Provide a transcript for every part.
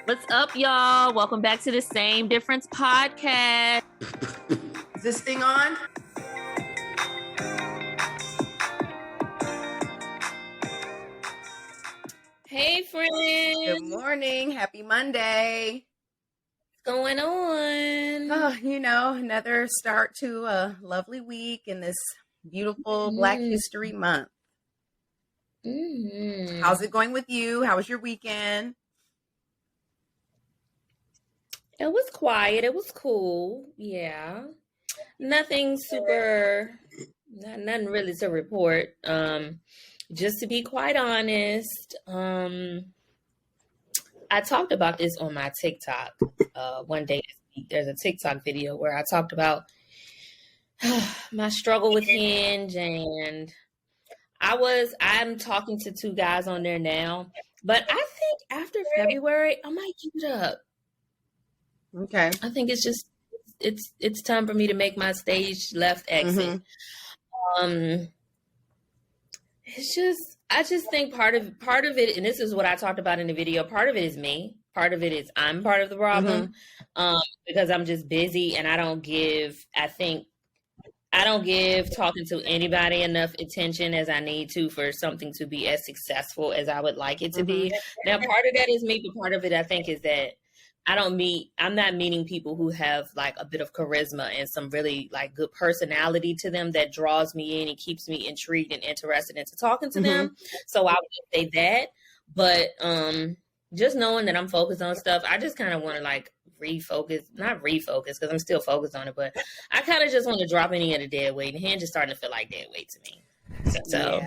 What's up, y'all? Welcome back to the Same Difference podcast. Is this thing on? Hey, friends. Good morning. Happy Monday. What's going on? Oh, another start to a lovely week in this beautiful Black History Month. How's it going with you? How was your weekend? It was quiet. It was cool. Yeah. Nothing super, nothing really to report. Just to be quite honest, I talked about this on my TikTok one day this week. There's a TikTok video where I talked about my struggle with Hinge, and I'm talking to two guys on there now, but I think after February, I might give it up. Okay. I think it's time for me to make my stage left exit. I just think part of it, and this is what I talked about in the video, part of it is me. Part of it is I'm part of the problem, because I'm just busy and I don't give talking to anybody enough attention as I need to for something to be as successful as I would like it to be. Now, part of that is me, but part of it I think is that I'm not meeting people who have like a bit of charisma and some really like good personality to them that draws me in and keeps me intrigued and interested into talking to them. So I would say that, but just knowing that I'm focused on stuff, I just kind of want to like not refocus because I'm still focused on it, but I kind of just want to drop any of the dead weight, and Hinge is starting to feel like dead weight to me. So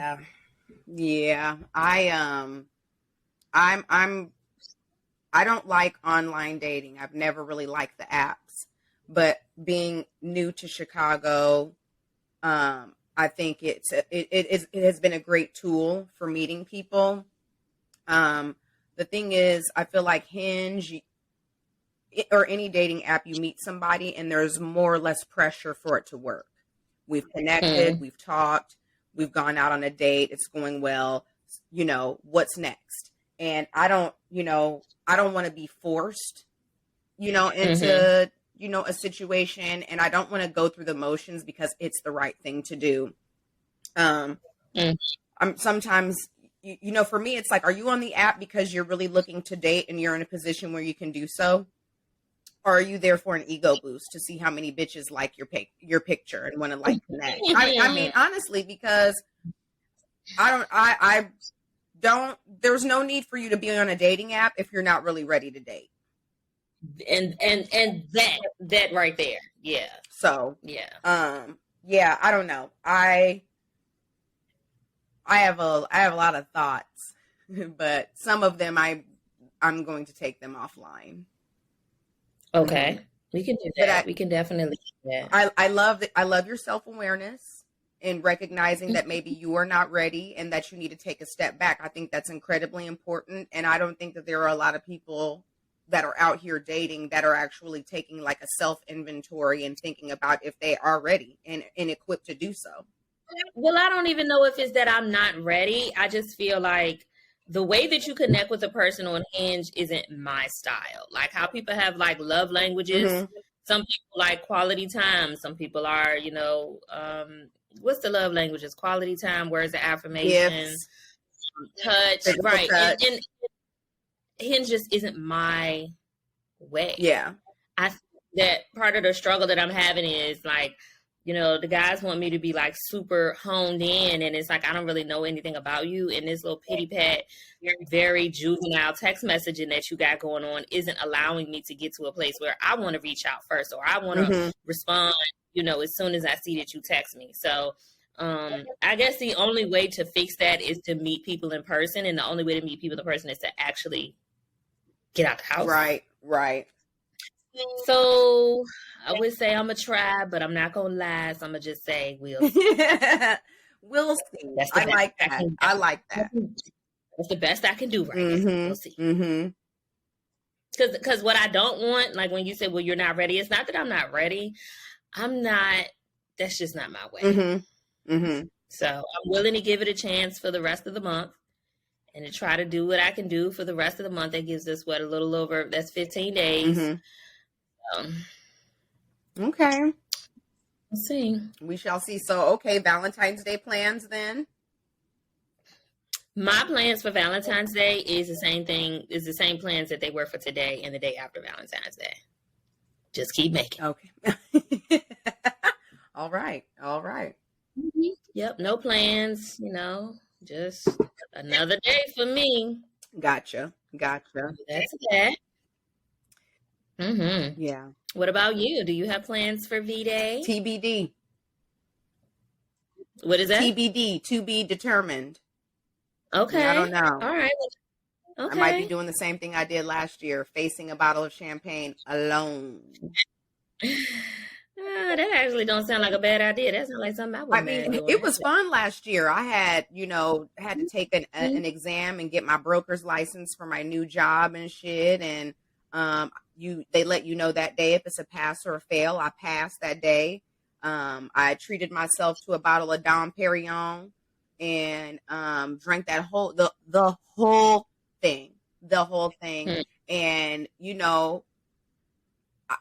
yeah. I don't like online dating. I've never really liked the apps, but being new to Chicago, I think it has been a great tool for meeting people. The thing is, I feel like Hinge or any dating app, you meet somebody and there's more or less pressure for it to work. We've connected, we've talked, we've gone out on a date, it's going well. What's next? And I don't want to be forced, into, a situation, and I don't want to go through the motions because it's the right thing to do. I'm sometimes, for me, it's like, are you on the app because you're really looking to date and you're in a position where you can do so? Or are you there for an ego boost to see how many bitches like your picture and want to like connect? I mean, honestly, because there's no need for you to be on a dating app if you're not really ready to date. And that right there. Yeah. So, yeah. I don't know. I have a lot of thoughts, but some of them I'm going to take them offline. Okay. We can do that. We can definitely do that. I love your self-awareness and recognizing that maybe you are not ready and that you need to take a step back. I think that's incredibly important. And I don't think that there are a lot of people that are out here dating that are actually taking like a self-inventory and thinking about if they are ready and equipped to do so. Well, I don't even know if it's that I'm not ready. I just feel like the way that you connect with a person on Hinge isn't my style. Like how people have like love languages. Some people like quality time. Some people are, what's the love languages? Quality time, words of affirmation, touch, right? Touch. And Hinge just isn't my way. Yeah, I think that part of the struggle that I'm having is like, the guys want me to be like super honed in, and it's like I don't really know anything about you. And this little pity pat, very juvenile text messaging that you got going on isn't allowing me to get to a place where I want to reach out first, or I want to respond. As soon as I see that you text me. So I guess the only way to fix that is to meet people in person. And the only way to meet people in person is to actually get out the house. Right. So I would say I'm going to try, but I'm not going to lie. So I'm going to just say we'll see. We'll see. I like that. That's the best I can do right now. We'll see. Because what I don't want, like when you say, well, you're not ready, it's not that I'm not ready. That's just not my way. So I'm willing to give it a chance for the rest of the month. and to try to do what I can do for the rest of the month. That gives us a little over, that's 15 days. Okay. We'll see. We shall see. So, okay, Valentine's Day plans then? My plans for Valentine's Day is the same thing, is the same plans that they were for today and the day after Valentine's Day. Just keep making. Okay. All right. Mm-hmm. Yep. No plans, just another day for me. Gotcha. That's that. Mm-hmm. Yeah. What about you? Do you have plans for V-Day? TBD. What is that? TBD, to be determined. Okay. I don't know. All right. Okay. I might be doing the same thing I did last year, facing a bottle of champagne alone. That actually don't sound like a bad idea. That sounds like something I would. It was fun last year. I had, had to take an exam and get my broker's license for my new job and shit. And they let you know that day if it's a pass or a fail. I passed that day. I treated myself to a bottle of Dom Perignon and drank that the whole thing. And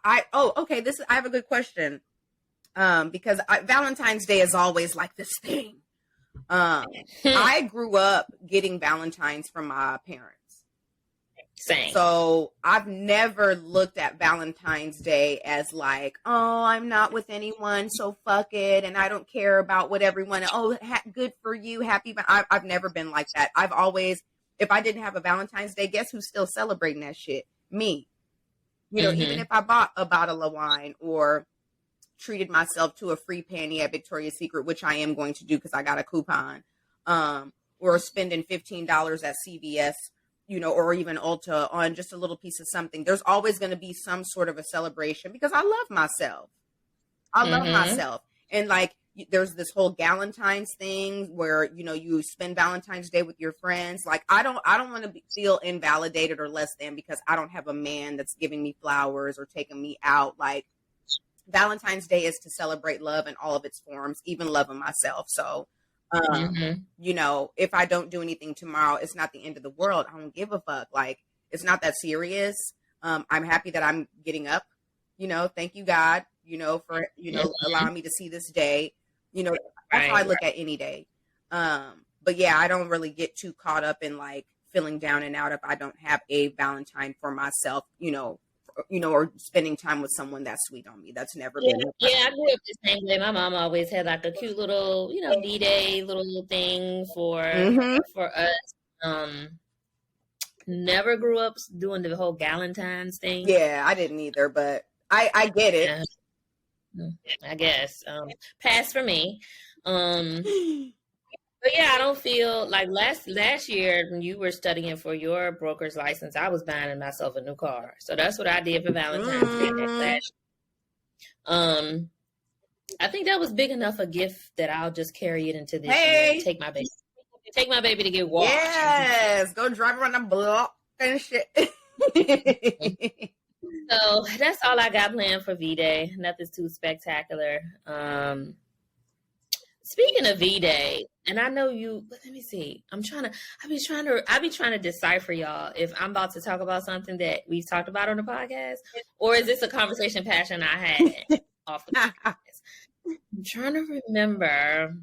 I have a good question. Because Valentine's Day is always like this thing. I grew up getting Valentine's from my parents. Same. So I've never looked at Valentine's Day as like, oh, I'm not with anyone, so fuck it, and I don't care about what everyone. Good for you, happy. I've never been like that. I've always, if I didn't have a Valentine's Day, guess who's still celebrating that shit? Me. Even if I bought a bottle of wine or treated myself to a free panty at Victoria's Secret, which I am going to do because I got a coupon, or spending $15 at CVS, or even Ulta on just a little piece of something. There's always going to be some sort of a celebration because I love myself. And like, there's this whole Galentine's thing where, you spend Valentine's Day with your friends. Like, I don't want to feel invalidated or less than because I don't have a man that's giving me flowers or taking me out. Like, Valentine's Day is to celebrate love in all of its forms, even loving myself. So, if I don't do anything tomorrow, it's not the end of the world. I don't give a fuck. Like, it's not that serious. I'm happy that I'm getting up, thank you, God, for, allowing me to see this day. That's how I look at any day. But yeah, I don't really get too caught up in like feeling down and out if I don't have a Valentine for myself, or spending time with someone that's sweet on me. That's never been. Yeah, I grew up the same way. My mom always had like a cute little, D-Day little thing for us. Never grew up doing the whole Galentine's thing. Yeah, I didn't either, but I get it. I guess. Pass for me. But yeah, I don't feel like last year when you were studying for your broker's license, I was buying myself a new car. So that's what I did for Valentine's Day last year. I think that was big enough a gift that I'll just carry it into this year. Take my baby to get washed. Yes, go drive around the block and shit. So that's all I got planned for V-Day. Nothing too spectacular. Speaking of V-Day, and I know you, but let me see. I be trying to decipher, y'all, if I'm about to talk about something that we've talked about on the podcast, or is this a conversation passion I had off the podcast? I'm trying to remember.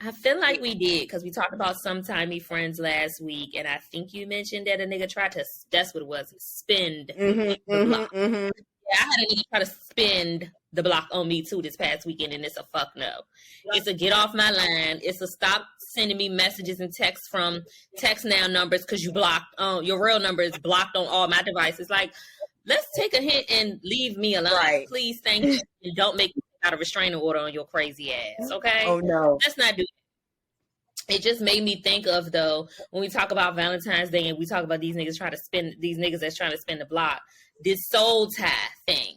I feel like we did because we talked about sometimey friends last week, and I think you mentioned that a nigga tried to, that's what it was, spend the block. Yeah, I had a nigga try to spend the block on me too this past weekend, and it's a fuck no. It's a get off my line. It's a stop sending me messages and texts from text now numbers because you blocked. Your real number is blocked on all my devices. Like, let's take a hint and leave me alone, please. Thank you. And don't make me out a restraining order on your crazy ass. Okay? Oh no, let's not do that. It just made me think of, though, when we talk about Valentine's Day and we talk about these niggas that's trying to spend the block, this soul tie thing.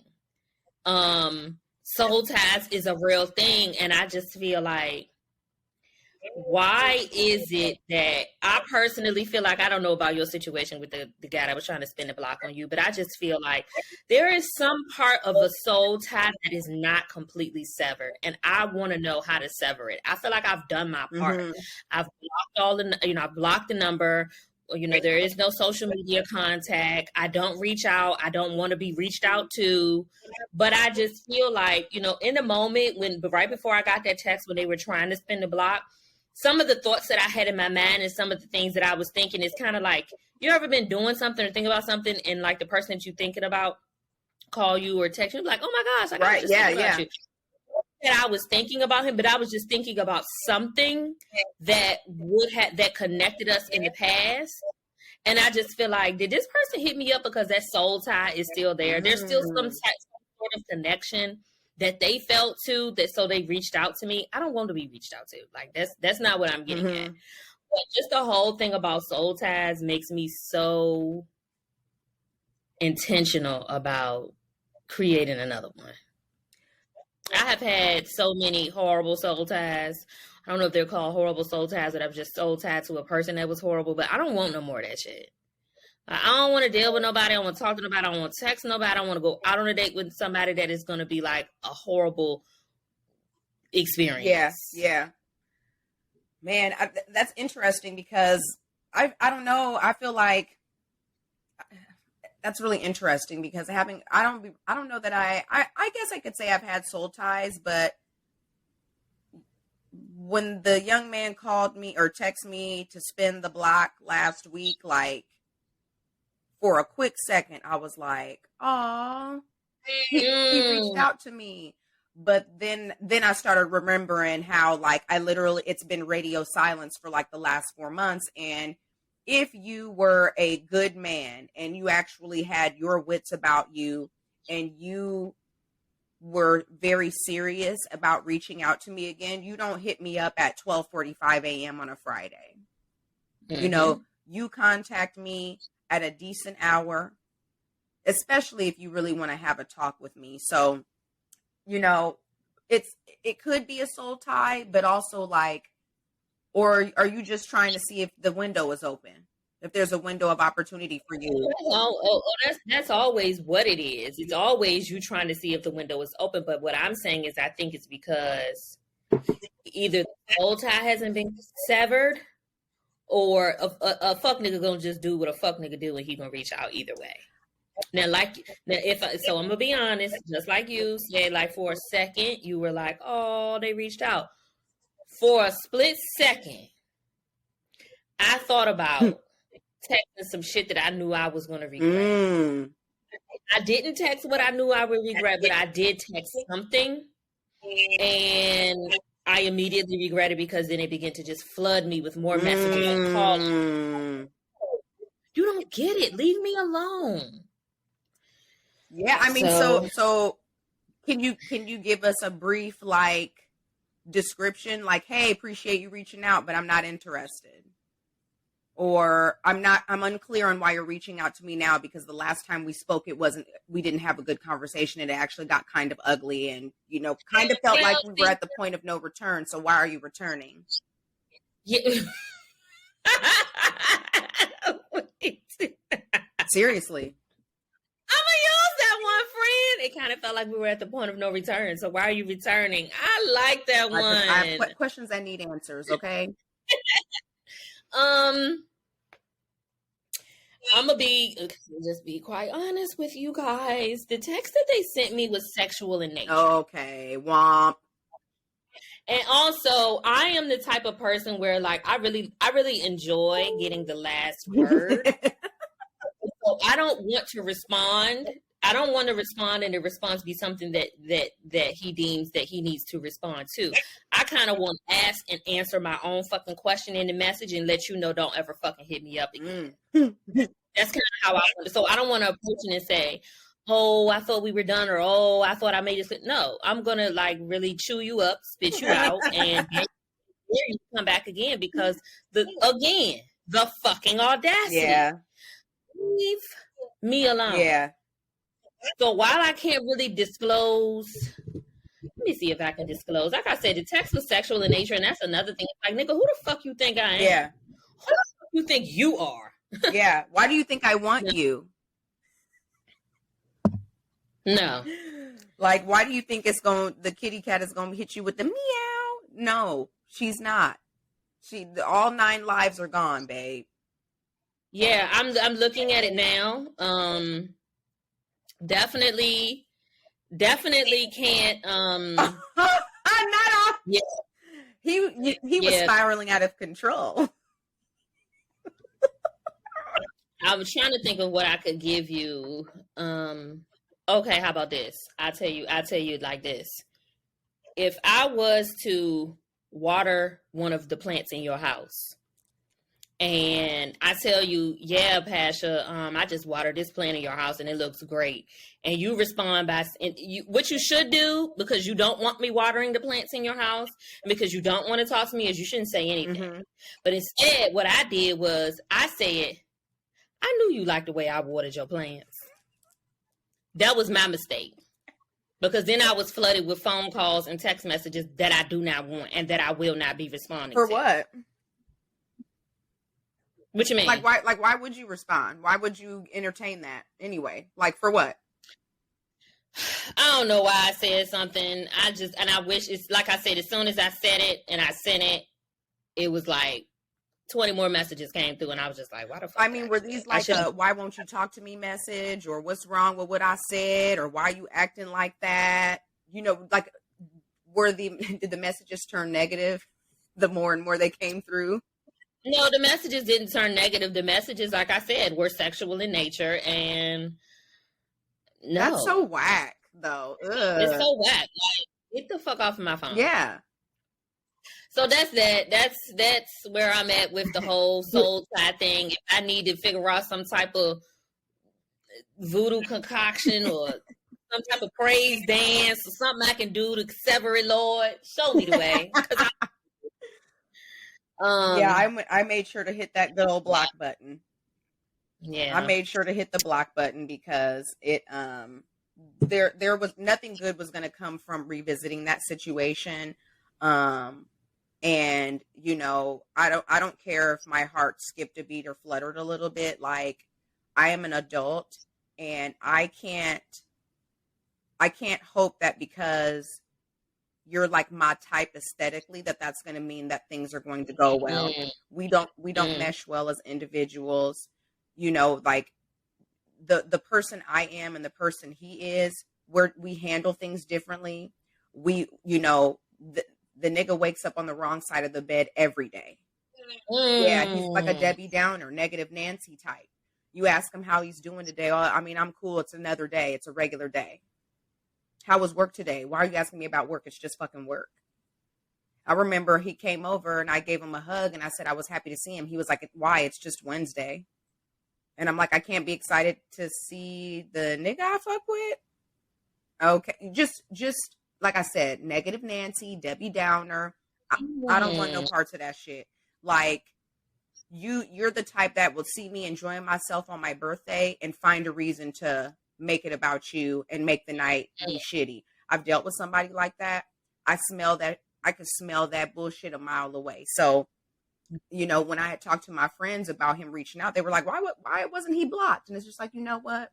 Soul ties is a real thing, and I just feel like, why is it that I personally feel like, I don't know about your situation with the guy that was trying to spin the block on you, but I just feel like there is some part of a soul tie that is not completely severed, and I want to know how to sever it. I feel like I've done my part. I've blocked I've blocked the number there is no social media contact. I don't reach out. I don't want to be reached out to. But I just feel like, in the moment right before I got that text when they were trying to spin the block, some of the thoughts that I had in my mind and some of the things that I was thinking is kind of like, you ever been doing something or think about something and like the person that you're thinking about call you or text you like, oh my gosh, like, I was just thinking about you. That I was thinking about him, but I was just thinking about something that that connected us in the past. And I just feel like, did this person hit me up because that soul tie is still there? There's still some sort of connection that they felt too, so they reached out to me. I don't want to be reached out to. Like, that's not what I'm getting at. But just the whole thing about soul ties makes me so intentional about creating another one. I have had so many horrible soul ties. I don't know if they're called horrible soul ties, that I've just soul tied to a person that was horrible, but I don't want no more of that shit. I don't want to deal with nobody. I don't want to talk to nobody. I don't want to text nobody. I don't want to go out on a date with somebody that is going to be like a horrible experience. Yeah. Man, that's interesting because I don't know. I feel like that's really interesting because I don't know that I guess I could say I've had soul ties, but when the young man called me or texted me to spin the block last week, like for a quick second, I was like, oh, he reached out to me. But then I started remembering how like it's been radio silence for like the last 4 months. And if you were a good man and you actually had your wits about you and you were very serious about reaching out to me again, you don't hit me up at 12:45 a.m. on a Friday. You contact me at a decent hour, especially if you really want to have a talk with me. So, it could be a soul tie, but also like, or are you just trying to see if the window is open? If there's a window of opportunity for you? That's always what it is. It's always you trying to see if the window is open. But what I'm saying is I think it's because either the soul tie hasn't been severed or a fuck nigga gonna just do what a fuck nigga do and he gonna reach out either way. Now, I'm gonna be honest, just like you said, like for a second, you were like, oh, they reached out. For a split second, I thought about texting some shit that I knew I was gonna regret. I didn't text what I knew I would regret, but I did text something. And I immediately regretted because then it began to just flood me with more messages and calls. You don't get it. Leave me alone. Yeah, I mean, so can you give us a brief like description, like, hey, appreciate you reaching out, but I'm not interested, or I'm unclear on why you're reaching out to me now because the last time we spoke, we didn't have a good conversation and it actually got kind of ugly and kind of felt like we were at the point of no return. So why are you returning? Yeah. Seriously. I'm gonna use that one, friend. It kind of felt like we were at the point of no return. So why are you returning? I like that one. I have questions that need answers. Okay. I'm gonna just be quite honest with you guys. The text that they sent me was sexual in nature. Okay, womp. And also, I am the type of person where like I really enjoy getting the last word. So I don't want to respond. I don't want to respond and the response be something that he deems that he needs to respond to. I kind of want to ask and answer my own fucking question in the message and let you know don't ever fucking hit me up again. That's kind of how I want it. So I don't want to approach it and say, oh, I thought we were done, or oh, I thought I made this. No, I'm going to like really chew you up, spit you out, and you come back again because the fucking audacity. Yeah. Leave me alone. Yeah. So while I can't really disclose, let me see if I can disclose. Like I said, the text was sexual in nature, and that's another thing. Like, nigga, who the fuck you think I am? Yeah. Who the fuck you think you are? Yeah. Why do you think I want you? No. Like, why do you think the kitty cat is going to hit you with the meow? No, she's not. All 9 lives are gone, babe. Yeah, I'm looking at it now. Definitely can't. Not off. Yeah, He was spiraling out of control. I was trying to think of what I could give you. Okay, how about this? I'll tell you like this. If I was to water one of the plants in your house, and I tell you, yeah, Pasha, I just watered this plant in your house and it looks great. And you respond by, what you should do, because you don't want me watering the plants in your house, and because you don't want to talk to me, is you shouldn't say anything. Mm-hmm. But instead, what I did was I said, I knew you liked the way I watered your plants. That was my mistake. Because then I was flooded with phone calls and text messages that I do not want and that I will not be responding to. For what? What you mean? Why would you respond? Why would you entertain that anyway? Like, for what? I don't know why I said something. I wish, it's like I said, as soon as I said it and I sent it, it was like 20 more messages came through, and I was just like, why the fuck? I mean, were these like a why won't you talk to me message, or what's wrong with what I said, or why are you acting like that? You know, like, did the messages turn negative the more and more they came through? No, the messages didn't turn negative. The messages, like I said, were sexual in nature, and no. That's so whack, though. Ugh. It's so whack. Like, get the fuck off of my phone. Yeah. So that's that. That's where I'm at with the whole soul tie thing. If I need to figure out some type of voodoo concoction or some type of praise dance or something I can do to sever it, Lord, show me the way. I made sure to hit that good old block button. Yeah, I made sure to hit the block button because it there was nothing good was going to come from revisiting that situation. And you know, I don't care if my heart skipped a beat or fluttered a little bit. Like, I am an adult, and I can't hope that because you're like my type aesthetically that's going to mean that things are going to go well. We don't mesh well as individuals. You know, like the person I am and the person he is, we handle things differently. The nigga wakes up on the wrong side of the bed every day. Yeah, he's like a Debbie Downer, negative Nancy type. You ask him how he's doing today. Oh, I mean, I'm cool. It's another day. It's a regular day. How was work today? Why are you asking me about work? It's just fucking work. I remember he came over and I gave him a hug and I said I was happy to see him. He was like, why? It's just Wednesday. And I'm like, I can't be excited to see the nigga I fuck with. Okay. Just like I said, negative Nancy, Debbie Downer. I don't want no parts of that shit. Like, you're the type that will see me enjoying myself on my birthday and find a reason to make it about you and make the night be shitty. I've dealt with somebody like that. I could smell that bullshit a mile away. So, you know, when I had talked to my friends about him reaching out, they were like, why wasn't he blocked? And it's just like, you know what?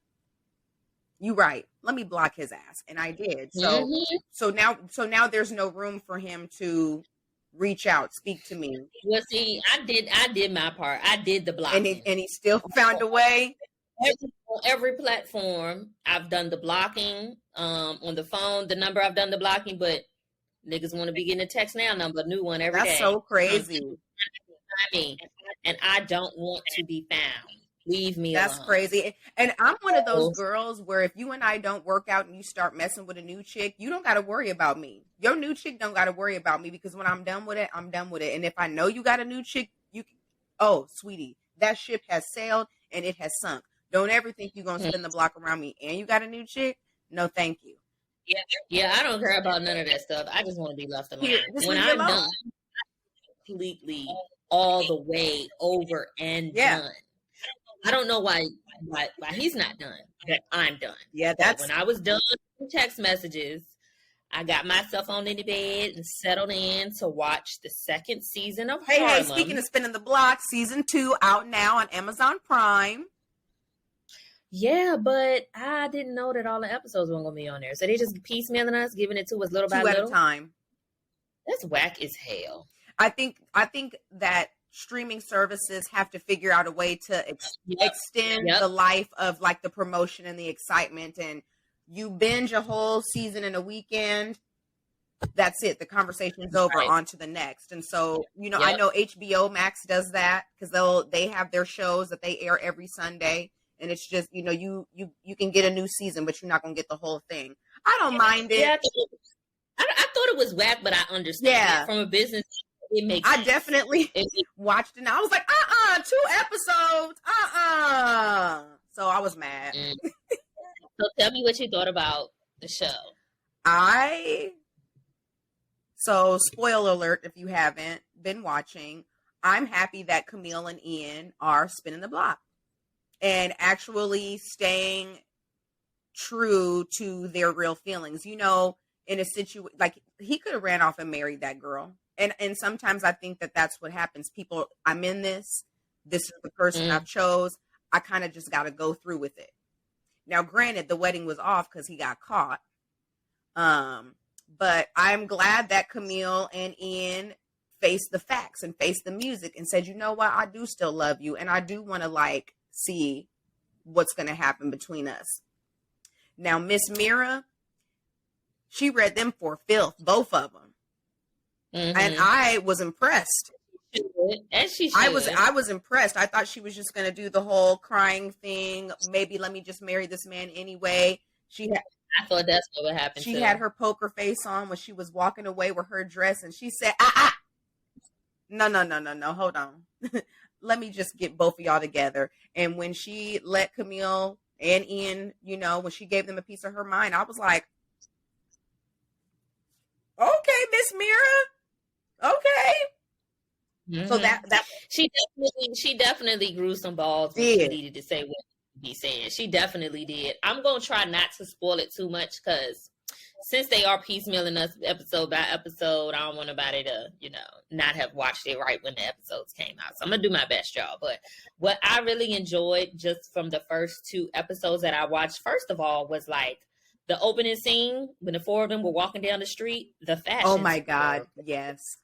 You right. Let me block his ass. And I did. So, so now there's no room for him to reach out, speak to me. Well, see, I did my part. I did the blocking. And he still found a way. On every platform, I've done the blocking. On the phone, the number I've done the blocking, but niggas want to be getting a text now number, a new one every day. That's so crazy. And I don't want to be found. Leave me alone. That's crazy. And I'm one of those girls where if you and I don't work out and you start messing with a new chick, you don't got to worry about me. Your new chick don't got to worry about me, because when I'm done with it, I'm done with it. And if I know you got a new chick, oh, sweetie, that ship has sailed and it has sunk. Don't ever think you're going to spin the block around me and you got a new chick. No, thank you. Yeah, I don't care about none of that stuff. I just want to be left alone. When I'm done, completely all the way over and done. I don't know why he's not done, but I'm done. Yeah, when I was done with text messages, I got myself on in the bed and settled in to watch the second season of Harlem. Hey, speaking of spinning the block, season 2 out now on Amazon Prime. Yeah, but I didn't know that all the episodes weren't going to be on there. So they just piecemealing us, giving it to us little by little. 2 at a time. That's whack as hell. I think that streaming services have to figure out a way to extend the life of like the promotion and the excitement, and you binge a whole season in a weekend, that's it. The conversation's over, on to the next. And so, you know, I know HBO Max does that because they have their shows that they air every Sunday, and it's just, you know, you can get a new season, but you're not gonna get the whole thing. I don't mind it. Yeah, I thought it was whack, but I understand. Yeah, from a business, it makes sense. I definitely watched it, and I was like, 2 episodes, So I was mad. So tell me what you thought about the show. So spoiler alert, if you haven't been watching, I'm happy that Camille and Ian are spinning the block and actually staying true to their real feelings. You know, in a situation, like, he could have ran off and married that girl. And sometimes I think that that's what happens. People, I'm in this is the person I've chose. I kind of just got to go through with it. Now, granted, the wedding was off because he got caught. But I'm glad that Camille and Ian faced the facts and faced the music and said, you know what, I do still love you. And I do want to, like, see what's going to happen between us. Now, Miss Mira, she read them for filth, both of them. Mm-hmm. And I was impressed. And she should. I was impressed. I thought she was just going to do the whole crying thing. Maybe let me just marry this man anyway. I thought that's what would happen. She had her poker face on when she was walking away with her dress, and she said, no, hold on. Let me just get both of y'all together. And when she let Camille and Ian, you know, when she gave them a piece of her mind, I was like, okay, Miss Mira, okay. Mm-hmm. So that she definitely grew some balls when she needed to say what be saying. She definitely did. I'm gonna try not to spoil it too much because since they are piecemealing us episode by episode, I don't want nobody to, you know, not have watched it right when the episodes came out. So I'm gonna do my best, y'all. But what I really enjoyed just from the first 2 episodes that I watched, first of all, was like the opening scene when the 4 of them were walking down the street. The fashion. Oh my God! Yes.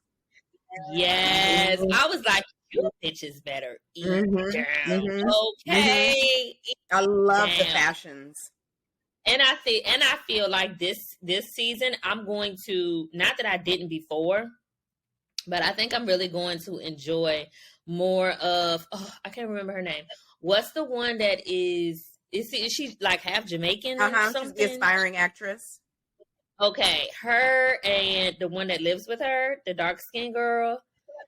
Yes, I was like, you bitches better eat down. Mm-hmm. Okay. Mm-hmm. I love the fashions. And I feel like this season I'm going to, not that I didn't before, but I think I'm really going to enjoy more of, I can't remember her name. What's the one that is she like half Jamaican or something? She's the aspiring actress. Okay, her and the one that lives with her, the dark-skinned girl,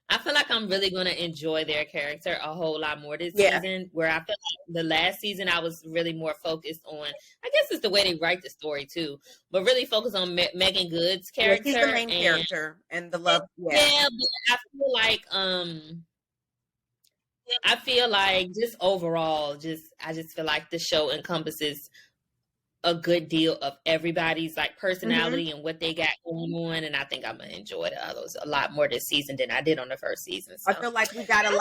I feel like I'm really going to enjoy their character a whole lot more this season, where I feel like the last season I was really more focused on, I guess it's the way they write the story too, but really focused on Megan Good's character. Yeah, she's the main character and the love. Yeah, but I feel like just overall, I just feel like the show encompasses a good deal of everybody's like personality and what they got going on, and I think I'm gonna enjoy the others a lot more this season than I did on the first season. So. I feel like we got a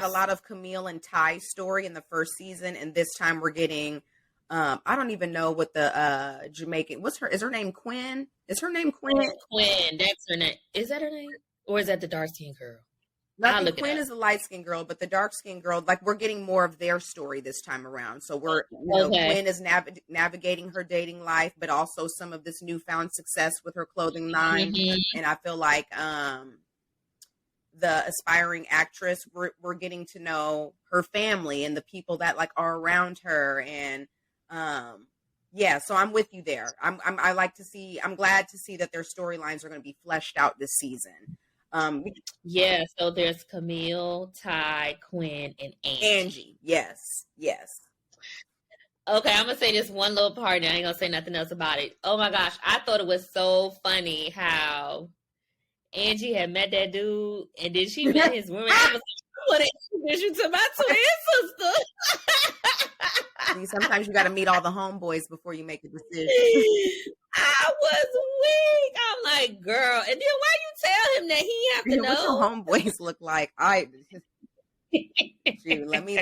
lot of Camille and Ty's story in the first season, and this time we're getting I don't even know what the Jamaican is her name Quinn? Is her name Quinn? Quinn, that's her name. Is that her name? Or is that the dark skinned girl? I think Quinn is a light-skinned girl, but the dark-skinned girl, like, we're getting more of their story this time around. So Quinn is navigating her dating life, but also some of this newfound success with her clothing line. Mm-hmm. And I feel like the aspiring actress, we're getting to know her family and the people that like are around her. And so I'm with you there. I'm glad to see that their storylines are going to be fleshed out this season. So there's Camille, Ty, Quinn, and Angie. Yes. Okay, I'm gonna say this one little part and I ain't gonna say nothing else about it. Oh my gosh, I thought it was so funny how Angie had met that dude and then she met his woman. I was like, I want to introduce you to my twin sister. See, sometimes you got to meet all the homeboys before you make a decision. I was weak. I'm like, girl, and then why you tell him that he have to know? What your homeboys look like? Shoot, let me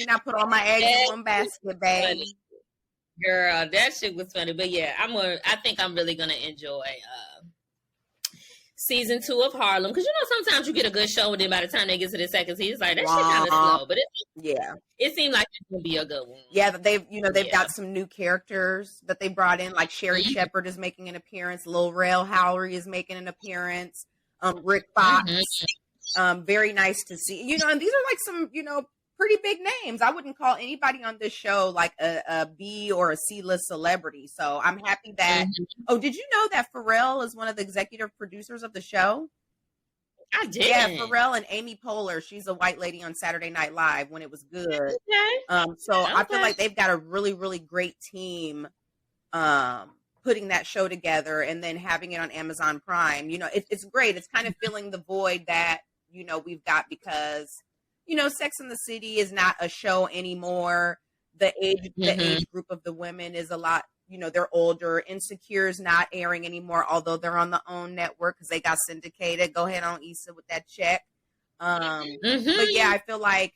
not put all my eggs in one basket, babe. Girl, that shit was funny. But yeah, I think I'm really gonna enjoy season 2 of Harlem, because sometimes you get a good show, and then by the time they get to the second season, it's like that shit kind of slow. But it seemed like it's gonna be a good one. Yeah, they've got some new characters that they brought in, like Sherry Shepherd is making an appearance, Lil Rel Howery is making an appearance, Rick Fox. Very nice to see. And these are like some pretty big names. I wouldn't call anybody on this show like a B or a C-list celebrity. So I'm happy that. Oh, did you know that Pharrell is one of the executive producers of the show? I did. Yeah, Pharrell and Amy Poehler. She's a white lady on Saturday Night Live when it was good. Okay. I feel like they've got a really, really great team putting that show together and then having it on Amazon Prime. It's great. It's kind of filling the void that we've got because Sex and the City is not a show anymore. The age group of the women is a lot, they're older. Insecure is not airing anymore, although they're on the OWN network because they got syndicated. Go ahead on Issa with that check. But yeah, I feel like,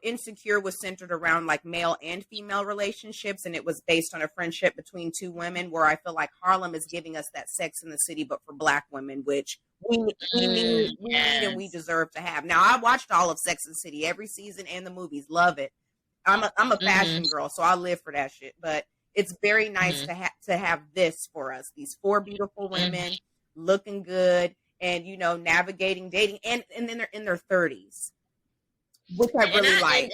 Insecure was centered around like male and female relationships, and it was based on a friendship between two women, where I feel like Harlem is giving us that Sex in the City, but for Black women, which we need and we deserve to have. Now, I watched all of Sex and the City, every season and the movies. Love it. I'm a fashion girl, so I live for that shit. But it's very nice to have this for us. These 4 beautiful women looking good and, navigating dating. And then they're in their 30s, which I really like.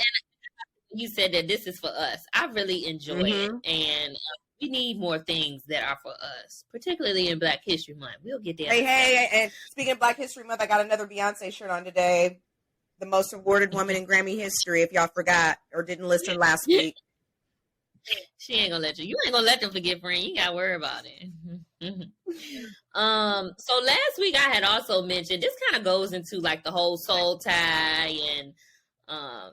And you said that this is for us. I really enjoy it. And we need more things that are for us, particularly in Black History Month. We'll get there. Hey, and speaking of Black History Month, I got another Beyonce shirt on today. The most awarded woman in Grammy history, if y'all forgot or didn't listen last week. She ain't gonna let you. You ain't gonna let them forget, friend. You gotta worry about it. So last week I had also mentioned, this kind of goes into like the whole soul tie and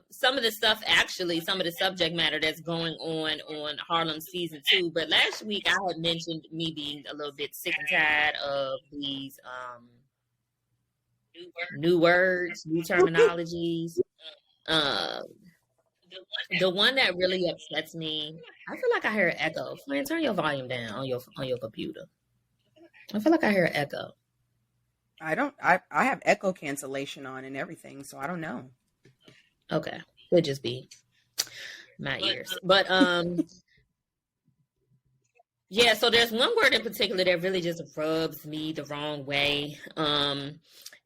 some of the stuff, actually, some of the subject matter that's going on Harlem season 2. But last week I had mentioned me being a little bit sick and tired of these new words, new terminologies. The one that really upsets me, I feel like I hear an echo. Man, turn your volume down on your computer. I feel like I hear an echo. I have echo cancellation on and everything, so I don't know. Okay. Could just be my ears. But yeah, so there's one word in particular that really just rubs me the wrong way.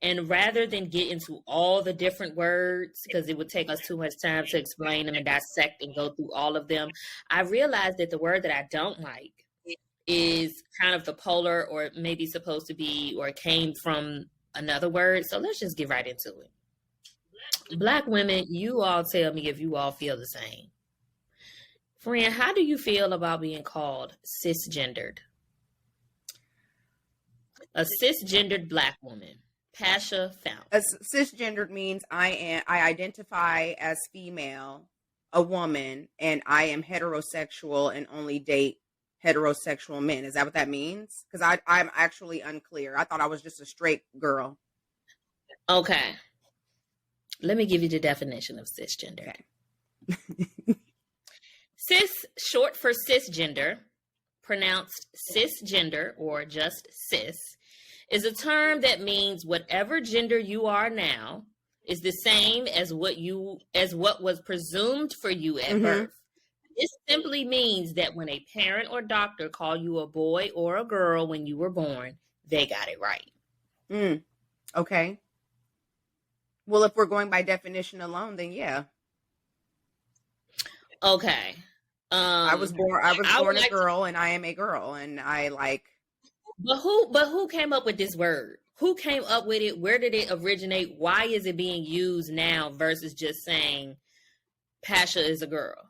And rather than get into all the different words, because it would take us too much time to explain them and dissect and go through all of them, I realized that the word that I don't like is kind of the polar, or maybe supposed to be, or came from another word. So let's just get right into it. Black women, you all tell me if you all feel the same. Friend, how do you feel about being called cisgendered? A cisgendered Black woman. Pasha found. Cisgendered means I identify as female, a woman, and I am heterosexual and only date heterosexual men. Is that what that means? Because I'm actually unclear. I thought I was just a straight girl. Okay. Let me give you the definition of cisgender. Okay. Cis, short for cisgender, pronounced cisgender or just cis, is a term that means whatever gender you are now is the same as what was presumed for you at birth. This simply means that when a parent or doctor call you a boy or a girl when you were born, they got it right. Okay. Well, if we're going by definition alone, then yeah. Okay. I was born a girl, and I am a girl, and I like. But who came up with this word? Who came up with it? Where did it originate? Why is it being used now versus just saying Pasha is a girl?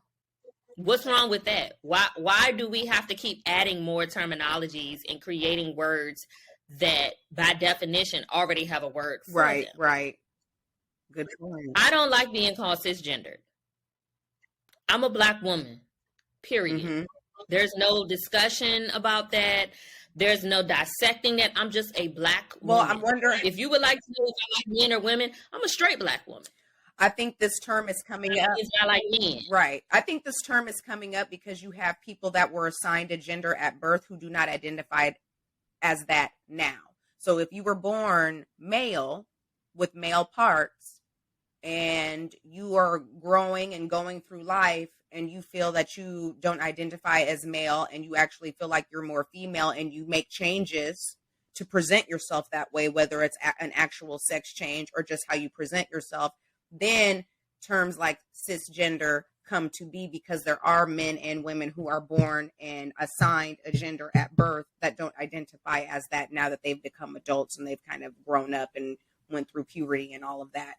What's wrong with that? Why do we have to keep adding more terminologies and creating words that by definition already have a word for them? Right. Good point. I don't like being called cisgendered. I'm a Black woman, period. There's no discussion about that. There's no dissecting that. I'm just a Black woman. Well, I'm wondering if you would like to know if I like men or women. I'm a straight Black woman. I think this term is coming up. It's not like men. Right. I think this term is coming up because you have people that were assigned a gender at birth who do not identify as that now. So if you were born male with male parts and you are growing and going through life and you feel that you don't identify as male and you actually feel like you're more female and you make changes to present yourself that way, whether it's an actual sex change or just how you present yourself, then terms like cisgender come to be, because there are men and women who are born and assigned a gender at birth that don't identify as that now that they've become adults and they've kind of grown up and went through puberty and all of that.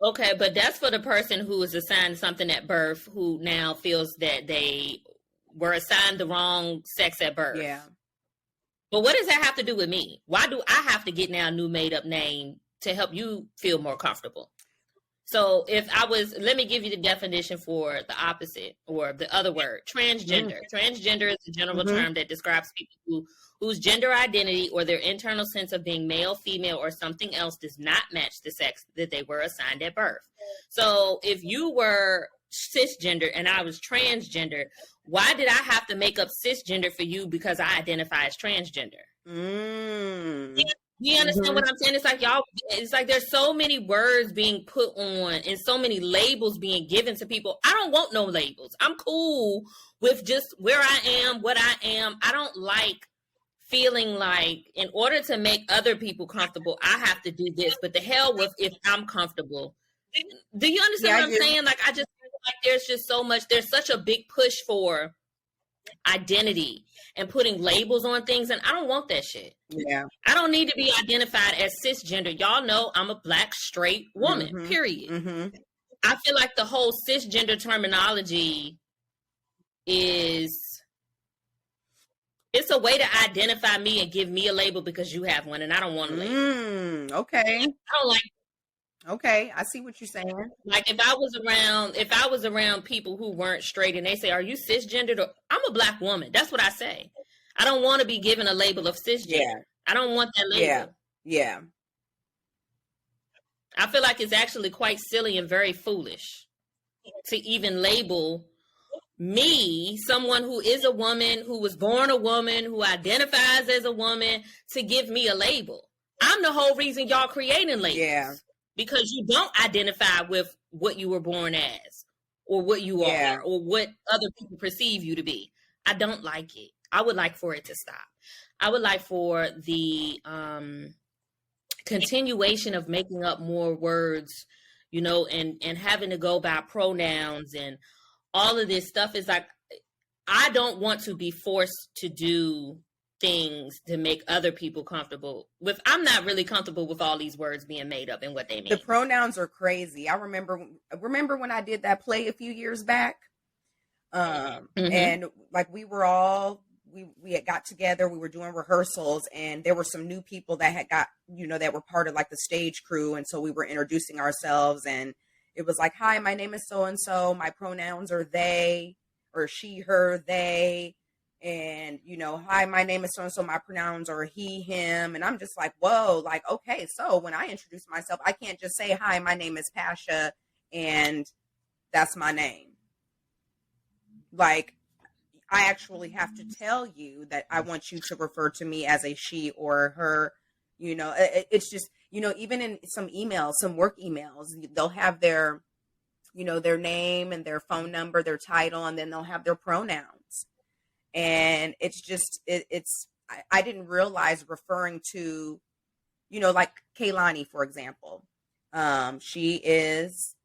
Okay, but that's for the person who was assigned something at birth who now feels that they were assigned the wrong sex at birth. Yeah. But what does that have to do with me? Why do I have to get now a new made up name to help you feel more comfortable? So if I was, let me give you the definition for the opposite or the other word, transgender. Transgender is a general term that describes people whose gender identity or their internal sense of being male, female, or something else does not match the sex that they were assigned at birth. So if you were cisgender and I was transgender, why did I have to make up cisgender for you because I identify as transgender? You understand what I'm saying? It's like y'all, it's like there's so many words being put on and so many labels being given to people. I don't want no labels. I'm cool with just where I am, what I am. I don't like feeling like in order to make other people comfortable, I have to do this. But the hell with if I'm comfortable. Do you understand what I'm saying? Like, I just feel like there's just so much, there's such a big push for identity and putting labels on things, and I don't want that shit. Yeah. I don't need to be identified as cisgender. Y'all know I'm a Black straight woman, period. I feel like the whole cisgender terminology is, it's a way to identify me and give me a label because you have one and I don't want a label. Okay. I don't like. Okay, I see what you're saying. Like if I was around people who weren't straight and they say, "Are you cisgendered?" Or, I'm a Black woman. That's what I say. I don't want to be given a label of cisgender. Yeah. I don't want that label. Yeah. I feel like it's actually quite silly and very foolish to even label me, someone who is a woman, who was born a woman, who identifies as a woman, to give me a label. I'm the whole reason y'all creating labels. Yeah. Because you don't identify with what you were born as or what you are or what other people perceive you to be. I don't like it. I would like for it to stop. I would like for the continuation of making up more words, you know, and having to go by pronouns and all of this stuff is like, I don't want to be forced to do things to make other people comfortable with. I'm not really comfortable with all these words being made up and what they mean. The pronouns are crazy. I remember when I did that play a few years back. And like we had got together, we were doing rehearsals, and there were some new people that had got, you know, that were part of like the stage crew. And so we were introducing ourselves, and it was like, "Hi, my name is so-and-so. My pronouns are they," or she, her, they. And, you know, "Hi, my name is so-and-so. My pronouns are he, him." And I'm just like, whoa, like, okay. So when I introduce myself, I can't just say, "Hi, my name is Pasha," and that's my name. Like, I actually have to tell you that I want you to refer to me as a she or her. You know, it's just, you know, even in some emails, some work emails, they'll have their, you know, their name and their phone number, their title, and then they'll have their pronouns. And it's just, I didn't realize referring to, you know, like Kaylani, for example, she is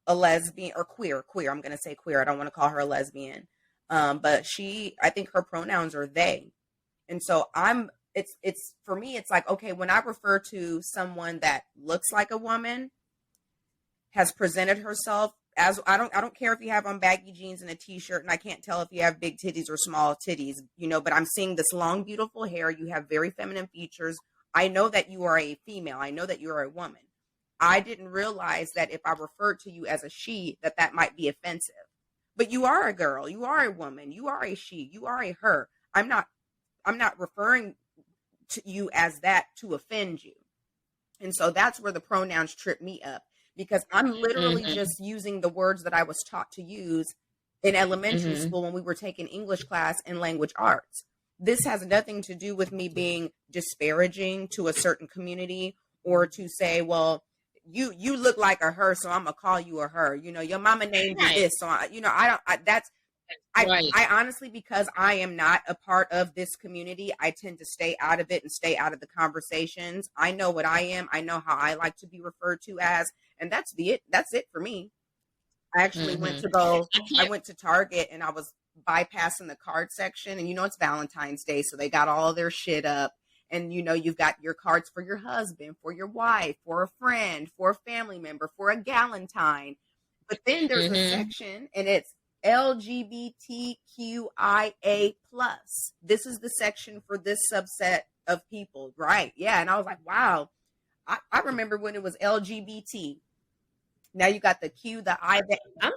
a lesbian or queer. I'm going to say queer. I don't want to call her a lesbian. But I think her pronouns are they. And so it's for me, it's like, okay, when I refer to someone that looks like a woman, has presented herself as, I don't care if you have on baggy jeans and a t-shirt, and I can't tell if you have big titties or small titties, you know, but I'm seeing this long, beautiful hair. You have very feminine features. I know that you are a female. I know that you are a woman. I didn't realize that if I referred to you as a she, that might be offensive. But you are a girl. You are a woman. You are a she. You are a her. I'm not referring to you as that to offend you. And so that's where the pronouns trip me up, because I'm literally just using the words that I was taught to use in elementary school when we were taking English class and language arts. this has nothing to do with me being disparaging to a certain community, or to say, well, you look like a her, so I'm gonna call you a her. You know, your mama named you this, so I honestly, because I am not a part of this community, I tend to stay out of it and stay out of the conversations. I know what I am. I know how I like to be referred to as, and that's it for me. I actually went to Target, and I was bypassing the card section, and it's Valentine's Day, so they got all their shit up. And you've got your cards for your husband, for your wife, for a friend, for a family member, for a galentine. But then there's a section, and it's LGBTQIA+. This is the section for this subset of people, right? Yeah. And I was like, wow. I remember when it was LGBT. Now you got the Q, the I. I'm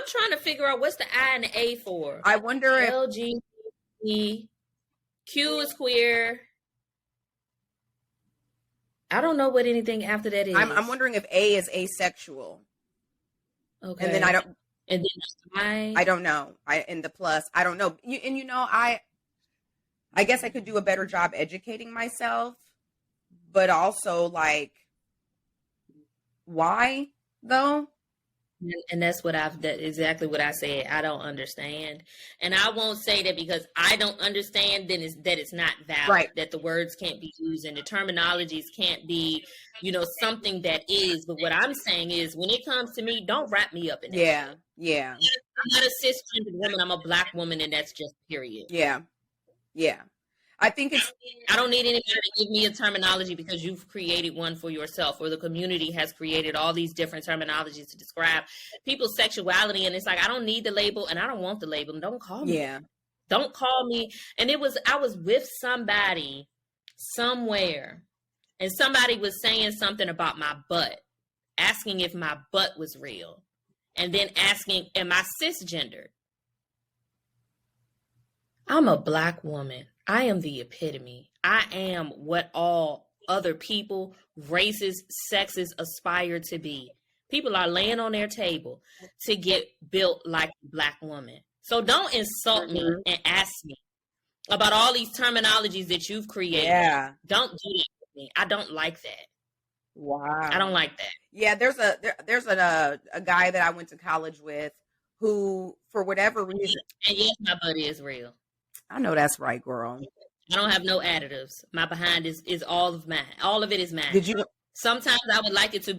trying to figure out what's the I and the A for. I wonder if LGBT. Q is queer. I don't know what anything after that is. I'm wondering if A is asexual. Okay. And then I don't. And then I don't know. And the plus, I don't know. I guess I could do a better job educating myself, but also like, why though? And that's exactly what I said. I don't understand. And I won't say that because I don't understand, then it's not valid. Right. That the words can't be used and the terminologies can't be, something that is. But what I'm saying is, when it comes to me, don't wrap me up in that. Yeah. Yeah. I'm not a cisgender woman. I'm a Black woman, and that's just period. Yeah. Yeah. I think I don't need anybody to give me a terminology because you've created one for yourself, or the community has created all these different terminologies to describe people's sexuality. And it's like, I don't need the label, and I don't want the label. Don't call me. Yeah. Don't call me. And I was with somebody somewhere, and somebody was saying something about my butt, asking if my butt was real, and then asking, am I cisgendered? I'm a Black woman. I am the epitome. I am what all other people, races, sexes aspire to be. People are laying on their table to get built like a Black woman. So don't insult me and ask me about all these terminologies that you've created. Yeah. Don't do that with me. I don't like that. Wow. I don't like that. Yeah, there's a guy that I went to college with who, for whatever reason. And yes, my buddy is real. I know that's right, girl. I don't have no additives. My behind is all of mine. All of it is mine. Did you? Sometimes I would like it to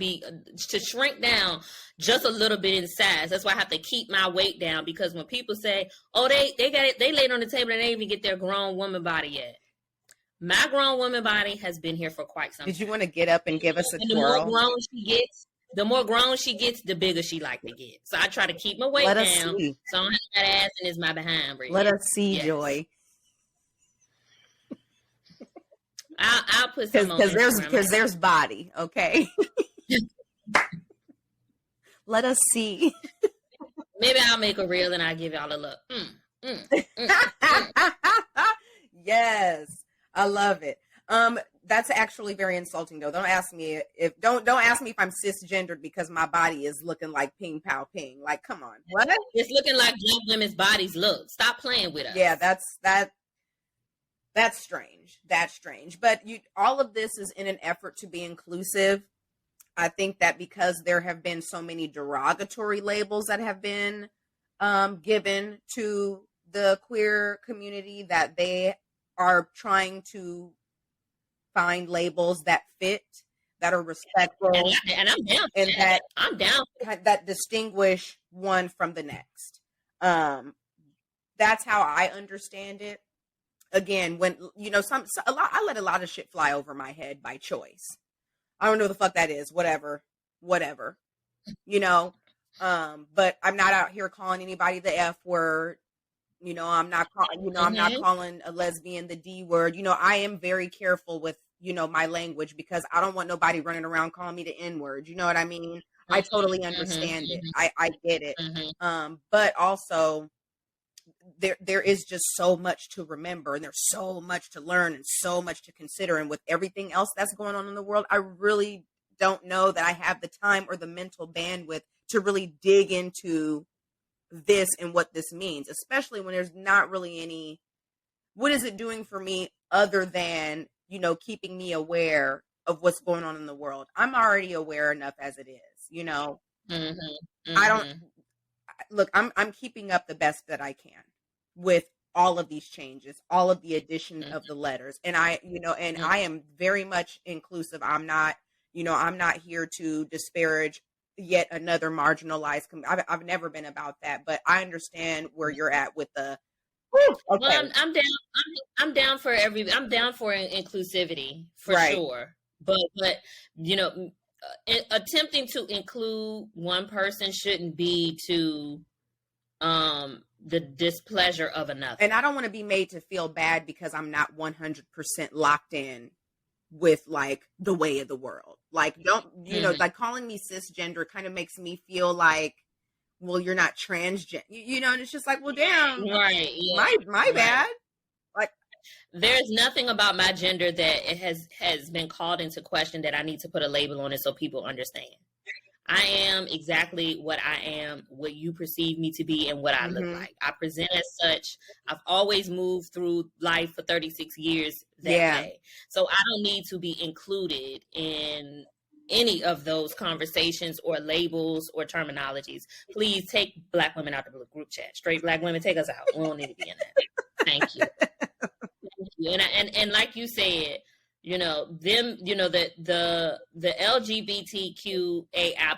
shrink down just a little bit in size. That's why I have to keep my weight down, because when people say, "Oh, they got it, they laid on the table and they didn't even get their grown woman body yet." My grown woman body has been here for quite some time. Did you want to get up and give us a twirl? The more grown she gets, the bigger she like to get. So I try to keep my weight down. See. So I don't have that ass and it's my behind. Let us see, yes. Joy. I'll put some on because there's body, okay. Let us see. Maybe I'll make a reel and I'll give y'all a look. Yes, I love it. That's actually very insulting, though. Don't ask me if I'm cisgendered because my body is looking like ping pow ping. Like, come on, what? It's looking like Black women's bodies look. Stop playing with us. Yeah, that's strange. That's strange. But all of this is in an effort to be inclusive. I think that because there have been so many derogatory labels that have been given to the queer community, that they are trying to find labels that fit, that are respectful, and I'm down. And that I'm down. That distinguish one from the next. That's how I understand it. Again, when I let a lot of shit fly over my head by choice. I don't know what the fuck that is. Whatever. But I'm not out here calling anybody the F word. I'm not calling a lesbian the D word. I am very careful with, my language, because I don't want nobody running around calling me the N word. You know what I mean? I totally understand it. I get it. But also, there is just so much to remember, and there's so much to learn and so much to consider. And with everything else that's going on in the world, I really don't know that I have the time or the mental bandwidth to really dig into this and what this means, especially when there's not really any, what is it doing for me other than, you know, keeping me aware of what's going on in the world? I'm already aware enough as it is, you know. I don't look, I'm keeping up the best that I can with all of these changes, all of the addition of the letters. And I, you know, and I am very much inclusive. I'm not, you know, I'm not here to disparage yet another marginalized I've never been about that, but I understand where you're at with the okay. Well, I'm down for I'm down for inclusivity for sure. But you know, attempting to include one person shouldn't be to the displeasure of another. And I don't want to be made to feel bad because I'm not 100% locked in with like the way of the world. Like, don't, you know, like calling me cisgender kind of makes me feel like, well, you're not transgender, you know, and it's just like, well, damn, right. Yeah. My bad. Like, there's nothing about my gender that it has been called into question that I need to put a label on it so people understand. I am exactly what I am, what you perceive me to be, and what I look like. I present as such. I've always moved through life for 36 years that way. So I don't need to be included in any of those conversations or labels or terminologies. Please take Black women out of the group chat. Straight Black women, take us out. We don't need to be in that. Thank you. Thank you. And like you said, you know, them, you know, the LGBTQAI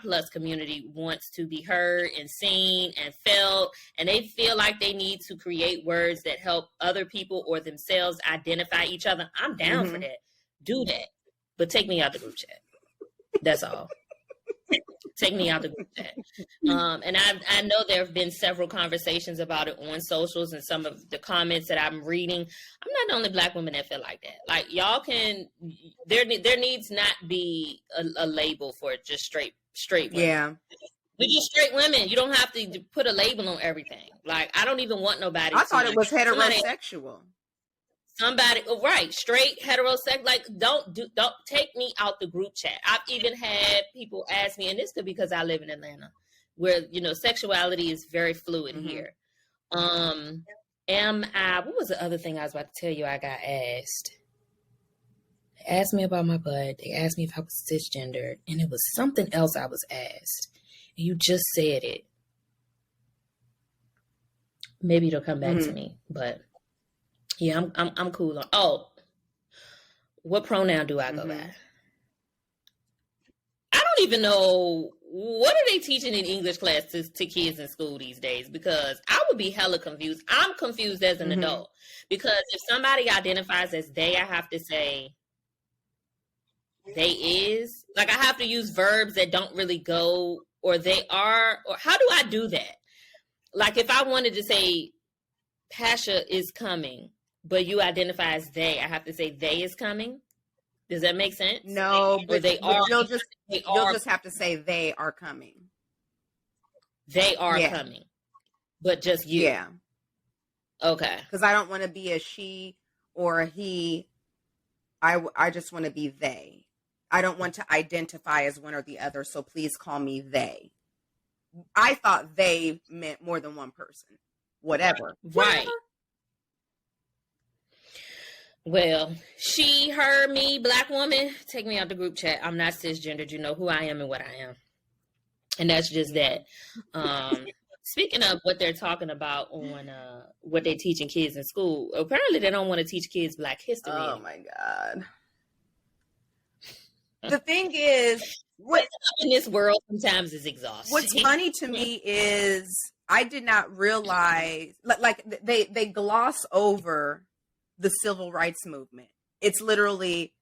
plus community wants to be heard and seen and felt, and they feel like they need to create words that help other people or themselves identify each other. I'm down for that. Do that. But take me out the group chat. That's all. Take me out the group chat. And I know there have been several conversations about it on socials, and some of the comments that I'm reading. I'm not the only Black woman that feel like that. Like, y'all can, there needs not be a label for just straight women. Yeah. We're just straight women. You don't have to put a label on everything. Like, I don't even want nobody. I thought it was heterosexual. Somebody, right, straight, heterosexual, like, don't take me out the group chat. I've even had people ask me, and this could be because I live in Atlanta, where, you know, sexuality is very fluid here. What was the other thing I was about to tell you I got asked? They asked me about my butt. They asked me if I was cisgendered, and it was something else I was asked. And you just said it. Maybe it'll come back to me, but... yeah, I'm cool on. Oh, what pronoun do I go by? I don't even know, what are they teaching in English class to kids in school these days? Because I would be hella confused. I'm confused as an adult. Because if somebody identifies as they, I have to say they is. Like, I have to use verbs that don't really go, or they are, or how do I do that? Like, if I wanted to say Pasha is coming, but you identify as they, I have to say they is coming. Does that make sense? No, but they are. You'll just have to say they are coming. They are coming, but just you. Yeah. Okay. Because I don't want to be a she or a he. I just want to be they. I don't want to identify as one or the other. So please call me they. I thought they meant more than one person. Whatever. Right. Well, she, her, me, Black woman, take me out the group chat. I'm not cisgendered. You know who I am and what I am. And that's just that. Speaking of what they're talking about on what they're teaching kids in school, apparently they don't want to teach kids Black history. Oh, my God. The thing is, what in this world sometimes is exhausting. What's funny to me is I did not realize, like they gloss over the civil rights movement. It's literally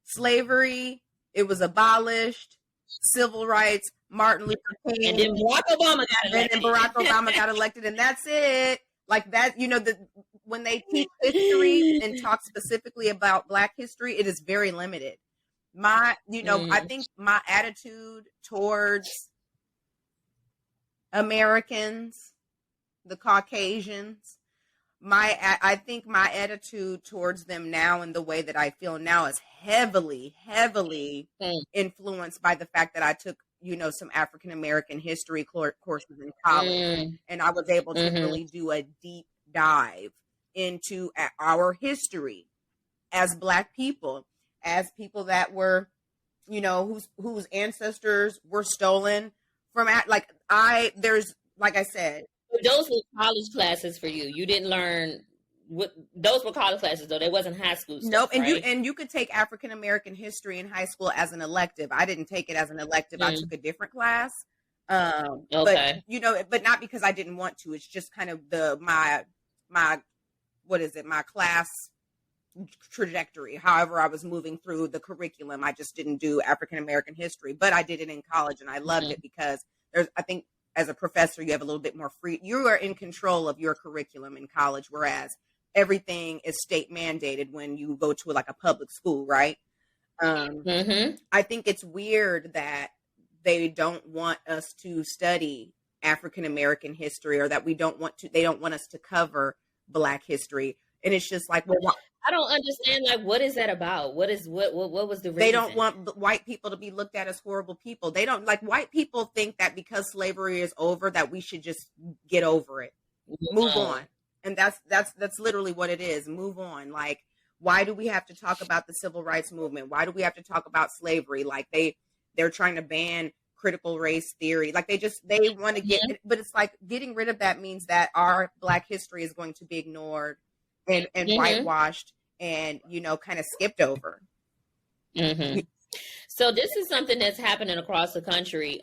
slavery. It was abolished. Civil rights. Martin Luther King. And then Barack Obama got elected. And then Barack Obama got elected, and that's it. Like that, you know, when they teach history and talk specifically about Black history, it is very limited. I think my attitude towards Americans, the Caucasians, I think my attitude towards them now and the way that I feel now is heavily influenced by the fact that I took, you know, some African American history courses in college, and I was able to really do a deep dive into our history as Black people, as people that were, you know, whose ancestors were stolen from, there's, like I said. But those were college classes for you. You didn't learn those were college classes, though. They wasn't high school stuff. Nope. And right? you could take African American history in high school as an elective. I didn't take it as an elective. I took a different class. Okay. But you know, but not because I didn't want to. It's just kind of my class trajectory. However, I was moving through the curriculum. I just didn't do African American history, but I did it in college, and I loved it because I think as a professor, you have a little bit more free. You are in control of your curriculum in college, whereas everything is state mandated when you go to like a public school, right? I think it's weird that they don't want us to study African American history, or that they don't want us to cover Black history. And it's just like, well, I don't understand. Like, what is that about? What was the reason? They don't want white people to be looked at as horrible people. They don't, like, white people think that because slavery is over, that we should just get over it, move on. And that's literally what it is. Move on. Like, why do we have to talk about the civil rights movement? Why do we have to talk about slavery? Like, they're trying to ban critical race theory. Like, they want to get, but it's like getting rid of that means that our Black history is going to be ignored and whitewashed and, you know, kind of skipped over. So this is something that's happening across the country.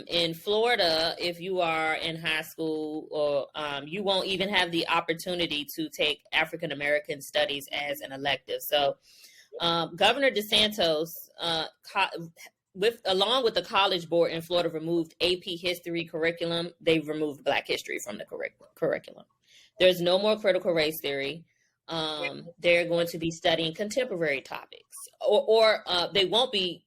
In Florida, if you are in high school, or you won't even have the opportunity to take African American studies as an elective. So Governor DeSantis, along with the College Board in Florida, removed AP history curriculum. They've removed Black history from the curriculum. There's no more critical race theory. They're going to be studying contemporary topics, or they won't be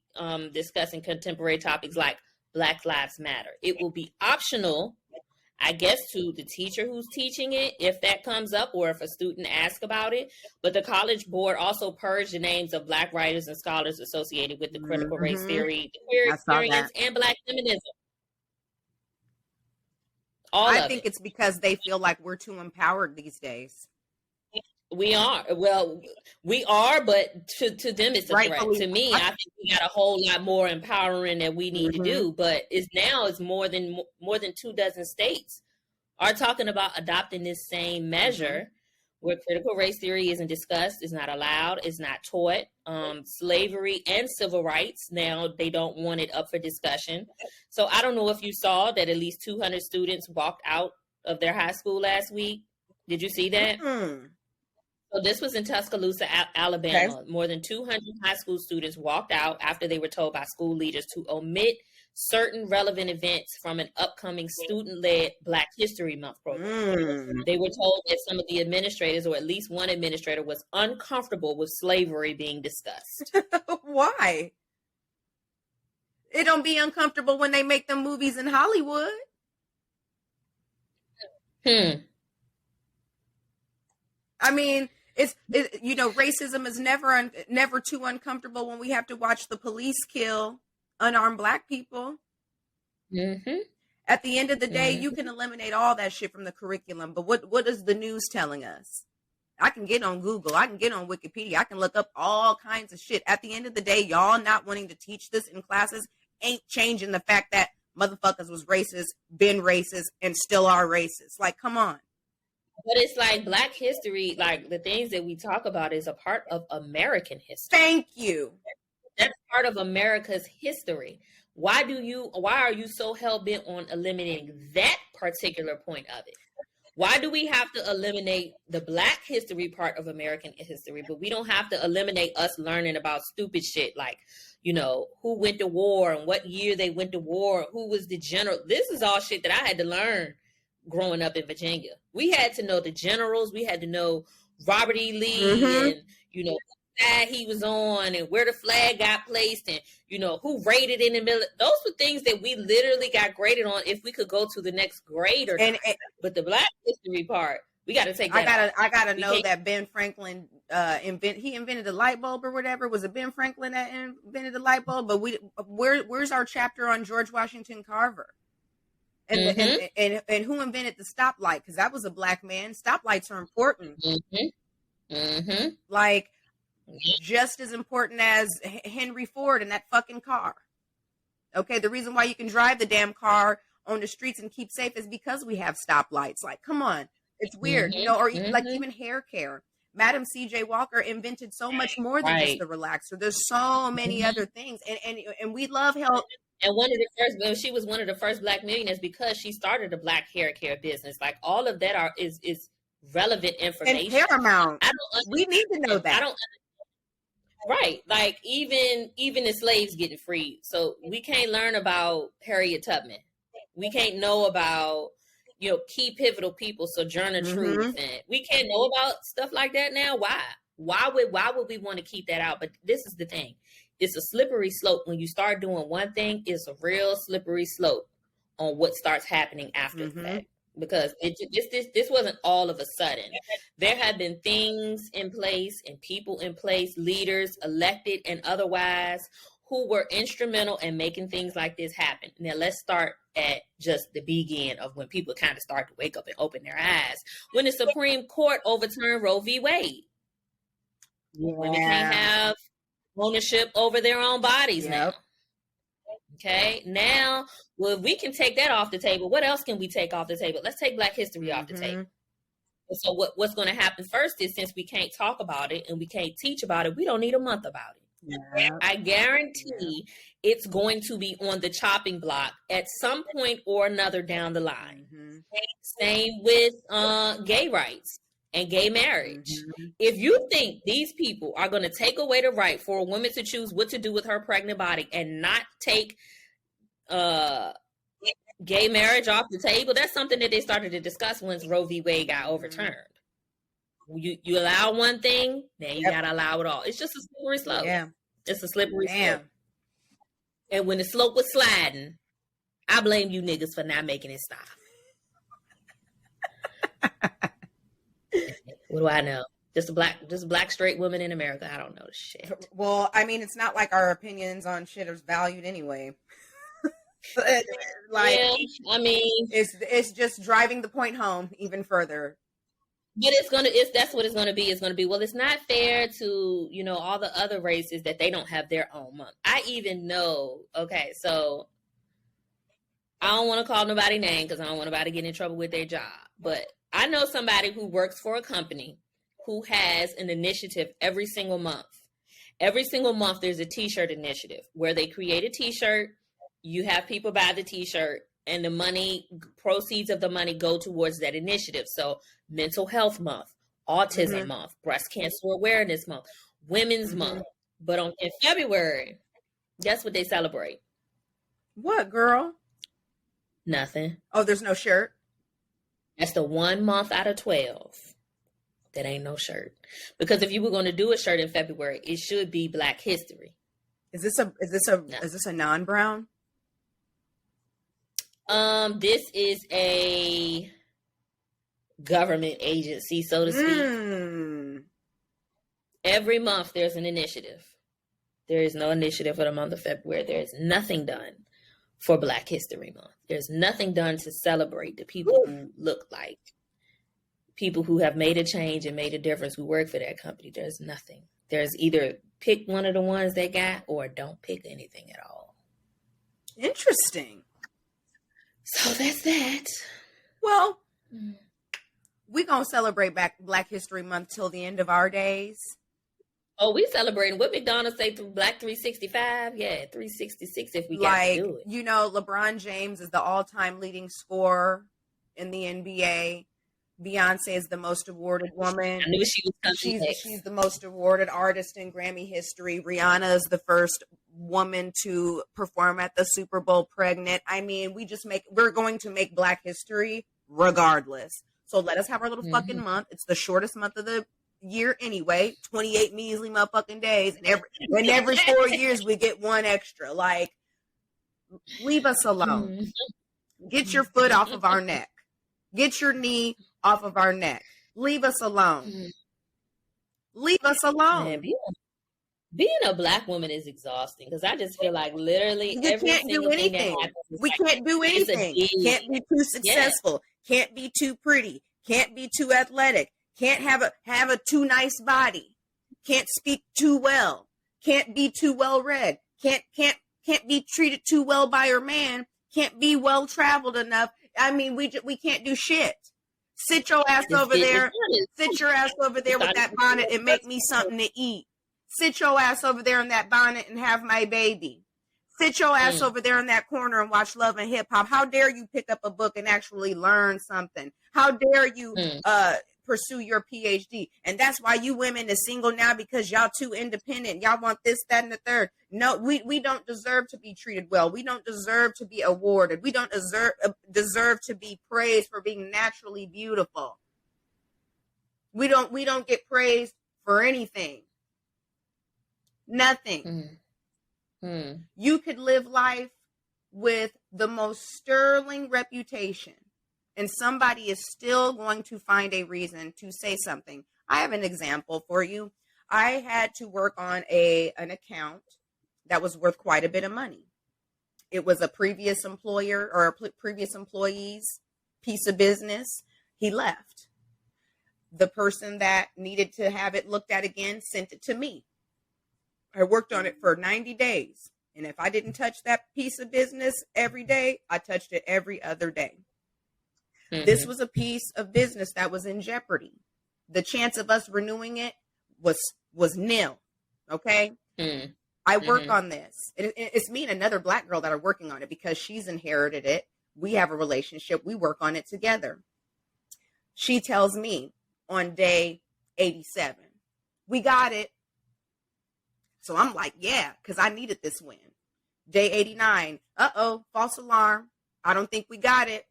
discussing contemporary topics like Black Lives Matter. It will be optional, I guess, to the teacher who's teaching it, if that comes up, or if a student asks about it. But the College Board also purged the names of Black writers and scholars associated with the critical race theory, the queer experience, and Black feminism. I think it's because they feel like we're too empowered these days. We are. Well, we are, but to them it's a threat. To me, I think we got a whole lot more empowering that we need to do. But it's more than 24 states are talking about adopting this same measure, where critical race theory isn't discussed, is not allowed, is not taught. Slavery and civil rights, now they don't want it up for discussion. So I don't know if you saw that at least 200 students walked out of their high school last week. Did you see that? So this was in Tuscaloosa, Alabama. Okay. More than 200 high school students walked out after they were told by school leaders to omit certain relevant events from an upcoming student-led Black History Month program. They were told that some of the administrators, or at least one administrator, was uncomfortable with slavery being discussed. Why? It don't be uncomfortable when they make them movies in Hollywood. I mean, it's you know, racism is never too uncomfortable when we have to watch the police kill unarmed Black people. At the end of the day, you can eliminate all that shit from the curriculum. But what is the news telling us? I can get on Google. I can get on Wikipedia. I can look up all kinds of shit. At the end of the day, y'all not wanting to teach this in classes ain't changing the fact that motherfuckers was racist, been racist, and still are racist. Like, come on. But it's like Black history, like the things that we talk about, is a part of American history. Thank you. That's part of America's history. Why are you so hell-bent on eliminating that particular point of it? Why do we have to eliminate the Black history part of American history, but we don't have to eliminate us learning about stupid shit like, you know, who went to war and what year they went to war, who was the general? This is all shit that I had to learn growing up in Virginia. We had to know the generals. We had to know Robert E. Lee and, you know, what side he was on and where the flag got placed and, you know, who raided in the middle. Those were things that we literally got graded on if we could go to the next grade or not. But the Black history part, we got to take that I gotta know that Ben Franklin invented the light bulb or whatever. Was it Ben Franklin that invented the light bulb? But where's our chapter on George Washington Carver? And, Mm-hmm. and who invented the stoplight? Because that was a black man. Stoplights are important. Mm-hmm. Mm-hmm. Like, just as important as Henry Ford and that fucking car. Okay, the reason why you can drive the damn car on the streets and keep safe is because we have stoplights. Like, come on. It's weird, you know, or like even hair care. Madam C.J. Walker invented so much more than just the relaxer. There's so many other things. And we love health. And she was one of the first black millionaires because she started a black hair care business. Like all of that is relevant information. And paramount. We need to know that. Right. Like even the slaves getting freed. So we can't learn about Harriet Tubman. We can't know about, you know, key pivotal people, Sojourner Truth, and we can't know about stuff like that now. Why? Why would we want to keep that out? But this is the thing. It's a slippery slope. When you start doing one thing, it's a real slippery slope on what starts happening after the fact. Because this wasn't all of a sudden. There have been things in place and people in place, leaders elected and otherwise, who were instrumental in making things like this happen. Now let's start at just the begin of when people kind of start to wake up and open their eyes. When the Supreme Court overturned Roe v. Wade. Yeah. Women can't have ownership over their own bodies now. Okay, now, well, we can take that off the table. What else can we take off the table? Let's take Black history off the table. And so what's going to happen first is, since we can't talk about it and we can't teach about it, we don't need a month about it. Yeah. I guarantee it's going to be on the chopping block at some point or another down the line. Same with gay rights and gay marriage. If you think these people are going to take away the right for a woman to choose what to do with her pregnant body and not take gay marriage off the table, that's something that they started to discuss once Roe v. Wade got overturned. You allow one thing, then you gotta allow it all. It's just a slippery slope. Yeah, it's a slippery slope. And when the slope was sliding, I blame you niggas for not making it stop. What do I know? Just a black straight woman in America. I don't know shit. Well, I mean, it's not like our opinions on shit is valued anyway. Like, yeah, I mean, it's just driving the point home even further. But that's what it's gonna be. It's gonna be, well, it's not fair to, you know, all the other races that they don't have their own month. I even know. Okay, so I don't want to call nobody name because I don't want nobody to get in trouble with their job. But I know somebody who works for a company who has an initiative every single month. Every single month, there's a T-shirt initiative where they create a T-shirt. You have people buy the T-shirt, and the money, proceeds of the money go towards that initiative. So Mental Health Month, Autism Month, Breast Cancer Awareness Month, Women's Month. But in February, guess what they celebrate? What, girl? Nothing. Oh, there's no shirt? That's the 1 month out of 12 that ain't no shirt. Because if you were going to do a shirt in February, it should be Black History. Is this a non-brown? This is a government agency, so to speak. Every month there's an initiative. There is no initiative for the month of February. There is nothing done for Black History Month. There's nothing done to celebrate the people who look like people who have made a change and made a difference, who work for that company. There's nothing. There's either pick one of the ones they got or don't pick anything at all. Interesting. So that's that. Well, we're going to celebrate Black History Month till the end of our days. Oh, we celebrating. What McDonald's say through Black 365? Yeah, 366 if we got to do it. You know, LeBron James is the all-time leading scorer in the NBA. Beyonce is the most awarded woman. I knew she was coming next. She's the most awarded artist in Grammy history. Rihanna is the first woman to perform at the Super Bowl pregnant. I mean, we're going to make Black history regardless. So let us have our little fucking month. It's the shortest month of the year anyway. 28 measly motherfucking days. And every 4 years we get one extra. Like, leave us alone. Get your foot off of our neck. Get your knee off of our neck. Leave us alone. Leave us alone. Being a Black woman is exhausting because I just feel like literally You every can't do single thing that anything. happens is We like can't do it's a anything. dig. Can't be too Yeah. successful. Can't be too pretty. Can't be too athletic. Can't have a too nice body. Can't speak too well. Can't be too well read. Can't be treated too well by her man. Can't be well traveled enough. I mean, we can't do shit. Sit your ass over there. Sit your ass over there with that bonnet and make me something to eat. Sit your ass over there in that bonnet and have my baby. Sit your ass over there in that corner and watch Love and Hip Hop. How dare you pick up a book and actually learn something? How dare you pursue your PhD? And that's why you women is single now, because y'all too independent. Y'all want this, that, and the third. No, we don't deserve to be treated well. We don't deserve to be awarded. We don't deserve to be praised for being naturally beautiful. We don't get praised for anything. Nothing. You could live life with the most sterling reputation, and somebody is still going to find a reason to say something. I have an example for you. I had to work on an account that was worth quite a bit of money. It was a previous employer or a previous employee's piece of business. He left. The person that needed to have it looked at again sent it to me. I worked on it for 90 days. And if I didn't touch that piece of business every day, I touched it every other day. This was a piece of business that was in jeopardy. The chance of us renewing it was nil. Okay. I work on this. It's me and another Black girl that are working on it because she's inherited it. We have a relationship. We work on it together. She tells me on day 87, we got it. So I'm like, yeah, because I needed this win. Day 89, false alarm. I don't think we got it.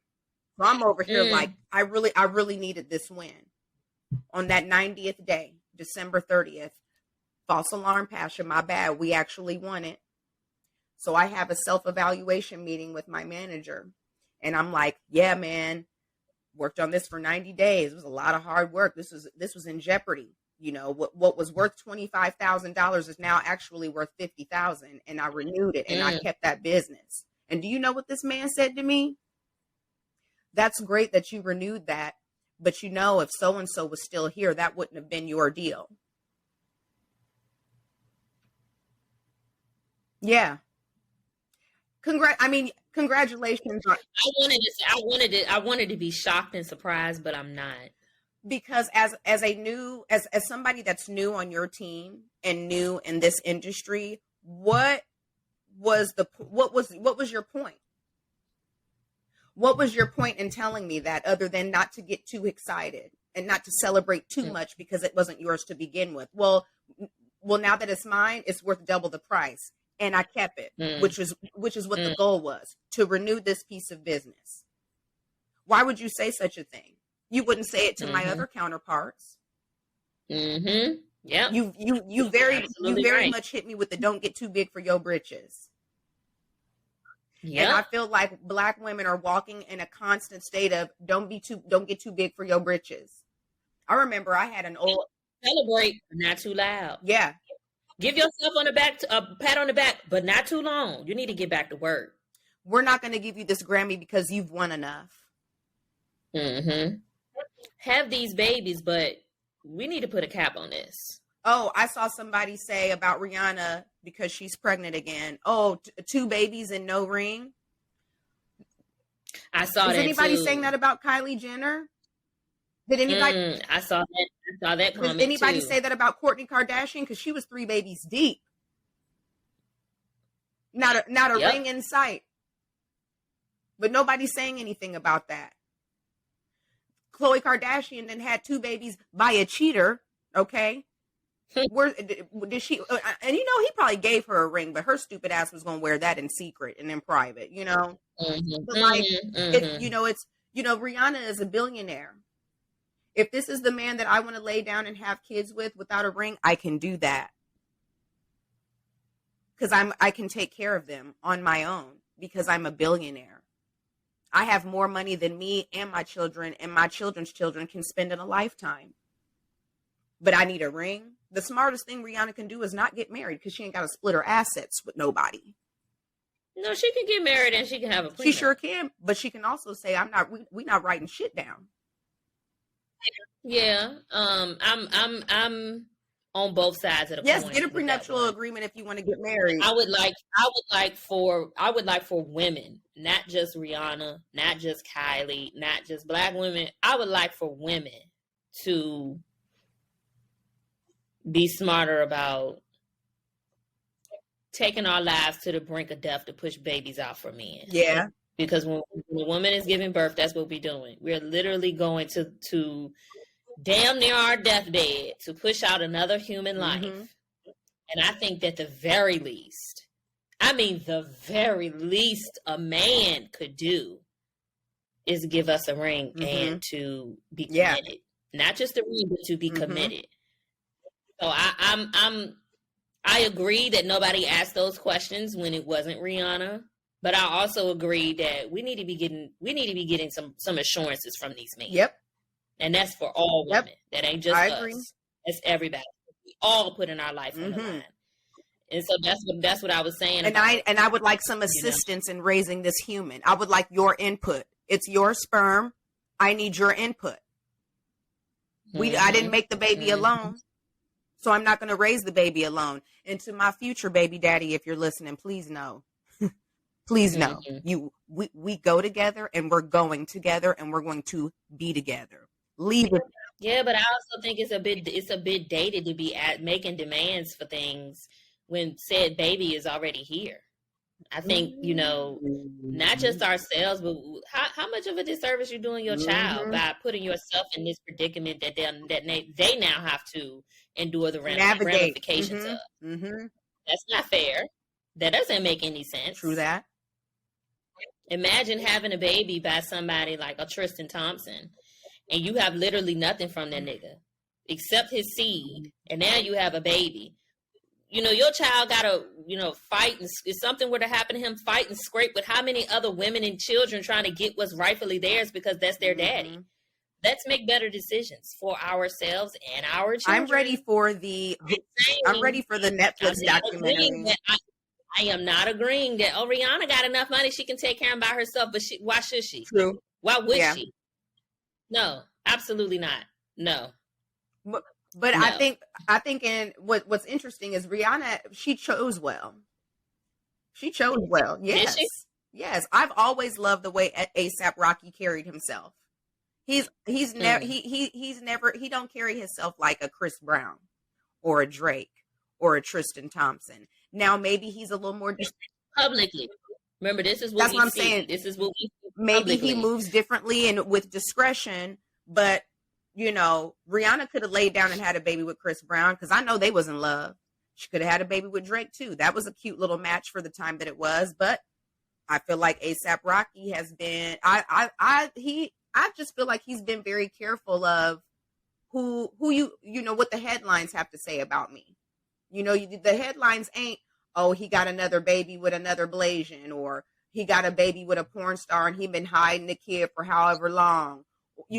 So I'm over here like, I really needed this win. On that 90th day, December 30th, false alarm, Pasha, my bad. We actually won it. So I have a self-evaluation meeting with my manager. And I'm like, yeah, man, worked on this for 90 days. It was a lot of hard work. This was in jeopardy. You know, what was worth $25,000 is now actually worth $50,000, and I renewed it and I kept that business. And do you know what this man said to me? That's great that you renewed that, but you know, if so-and-so was still here, that wouldn't have been your deal. Yeah. Congratulations. I wanted to be shocked and surprised, but I'm not. Because as somebody that's new on your team and new in this industry, what was your point? What was your point in telling me that, other than not to get too excited and not to celebrate too much because it wasn't yours to begin with? Well, now that it's mine, it's worth double the price, and I kept it, which is what the goal was, to renew this piece of business. Why would you say such a thing? You wouldn't say it to my other counterparts. Yeah. You very much hit me with the don't get too big for your britches. Yeah. And I feel like Black women are walking in a constant state of don't get too big for your britches. I remember I had an old celebrate, but not too loud. Yeah. Give yourself a pat on the back, but not too long. You need to get back to work. We're not going to give you this Grammy because you've won enough. Have these babies, but we need to put a cap on this. Oh, I saw somebody say about Rihanna because she's pregnant again. Oh, 2 babies and no ring. I saw that. Is anybody too. saying that about Kylie Jenner? Did anybody? I saw that comment. Did anybody too. say that about Kourtney Kardashian? Because she was 3 babies deep. Not a ring in sight. But nobody's saying anything about that. Khloe Kardashian then had 2 babies by a cheater. Okay. Where did she? And you know, he probably gave her a ring, but her stupid ass was going to wear that in secret and in private, you know? But like, Rihanna is a billionaire. If this is the man that I want to lay down and have kids with without a ring, I can do that. Because I can take care of them on my own because I'm a billionaire. I have more money than me and my children and my children's children can spend in a lifetime. but I need a ring. The smartest thing Rihanna can do is not get married because she ain't got to split her assets with nobody. No, she can get married and she can have a prenup. She sure can, but she can also say, "I'm not. We not writing shit down." Yeah. I'm on both sides of the yes, coin. Get a prenuptial agreement if you want to get married. I would like for women, not just Rihanna, not just Kylie, not just Black women. I would like for women to be smarter about taking our lives to the brink of death to push babies out for men. Yeah. Because when a woman is giving birth, that's what we're doing. We're literally going to damn near our deathbed to push out another human life. Mm-hmm. And I think that the very least a man could do is give us a ring and to be committed. Not just a ring, but to be committed. So I agree that nobody asked those questions when it wasn't Rihanna, but I also agree that we need to be getting some assurances from these men. Yep. And that's for all women. That ain't just us. Agree. That's everybody. We all put in our life on the line. And so that's what I was saying. And I would like some assistance in raising this human. I would like your input. It's your sperm. I need your input. I didn't make the baby alone. So I'm not going to raise the baby alone. And to my future baby daddy, if you're listening, please know. Please know. We go together and we're going together and we're going to be together. Leave it. Yeah, but I also think it's a bit dated to be making demands for things when said baby is already here. I think, not just ourselves, but how much of a disservice you're doing your child by putting yourself in this predicament that they now have to endure the ramifications of. That's not fair. That doesn't make any sense. True that. Imagine having a baby by somebody like a Tristan Thompson, and you have literally nothing from that nigga except his seed, and now you have a baby. Your child gotta, fight, and if something were to happen to him, fight and scrape with how many other women and children trying to get what's rightfully theirs because that's their daddy. Let's make better decisions for ourselves and our children. I'm ready for the Netflix documentary. I am not agreeing that Rihanna got enough money she can take care of by herself, but why should she? True. Why would she? No, absolutely not. No. But no. I think in what's interesting is Rihanna, she chose well. She chose well. Yes. Did she? Yes. I've always loved the way A$AP Rocky carried himself. He's never he don't carry himself like a Chris Brown or a Drake or a Tristan Thompson. Now maybe he's a little more publicly. Remember, this is what I'm saying. This is what we see maybe he moves differently and with discretion, but Rihanna could have laid down and had a baby with Chris Brown because I know they was in love. She could have had a baby with Drake too. That was a cute little match for the time that it was. But I feel like A$AP Rocky has been. I just feel like he's been very careful of who what the headlines have to say about me. The headlines ain't, oh, he got another baby with another Blasian, or he got a baby with a porn star and he been hiding the kid for however long,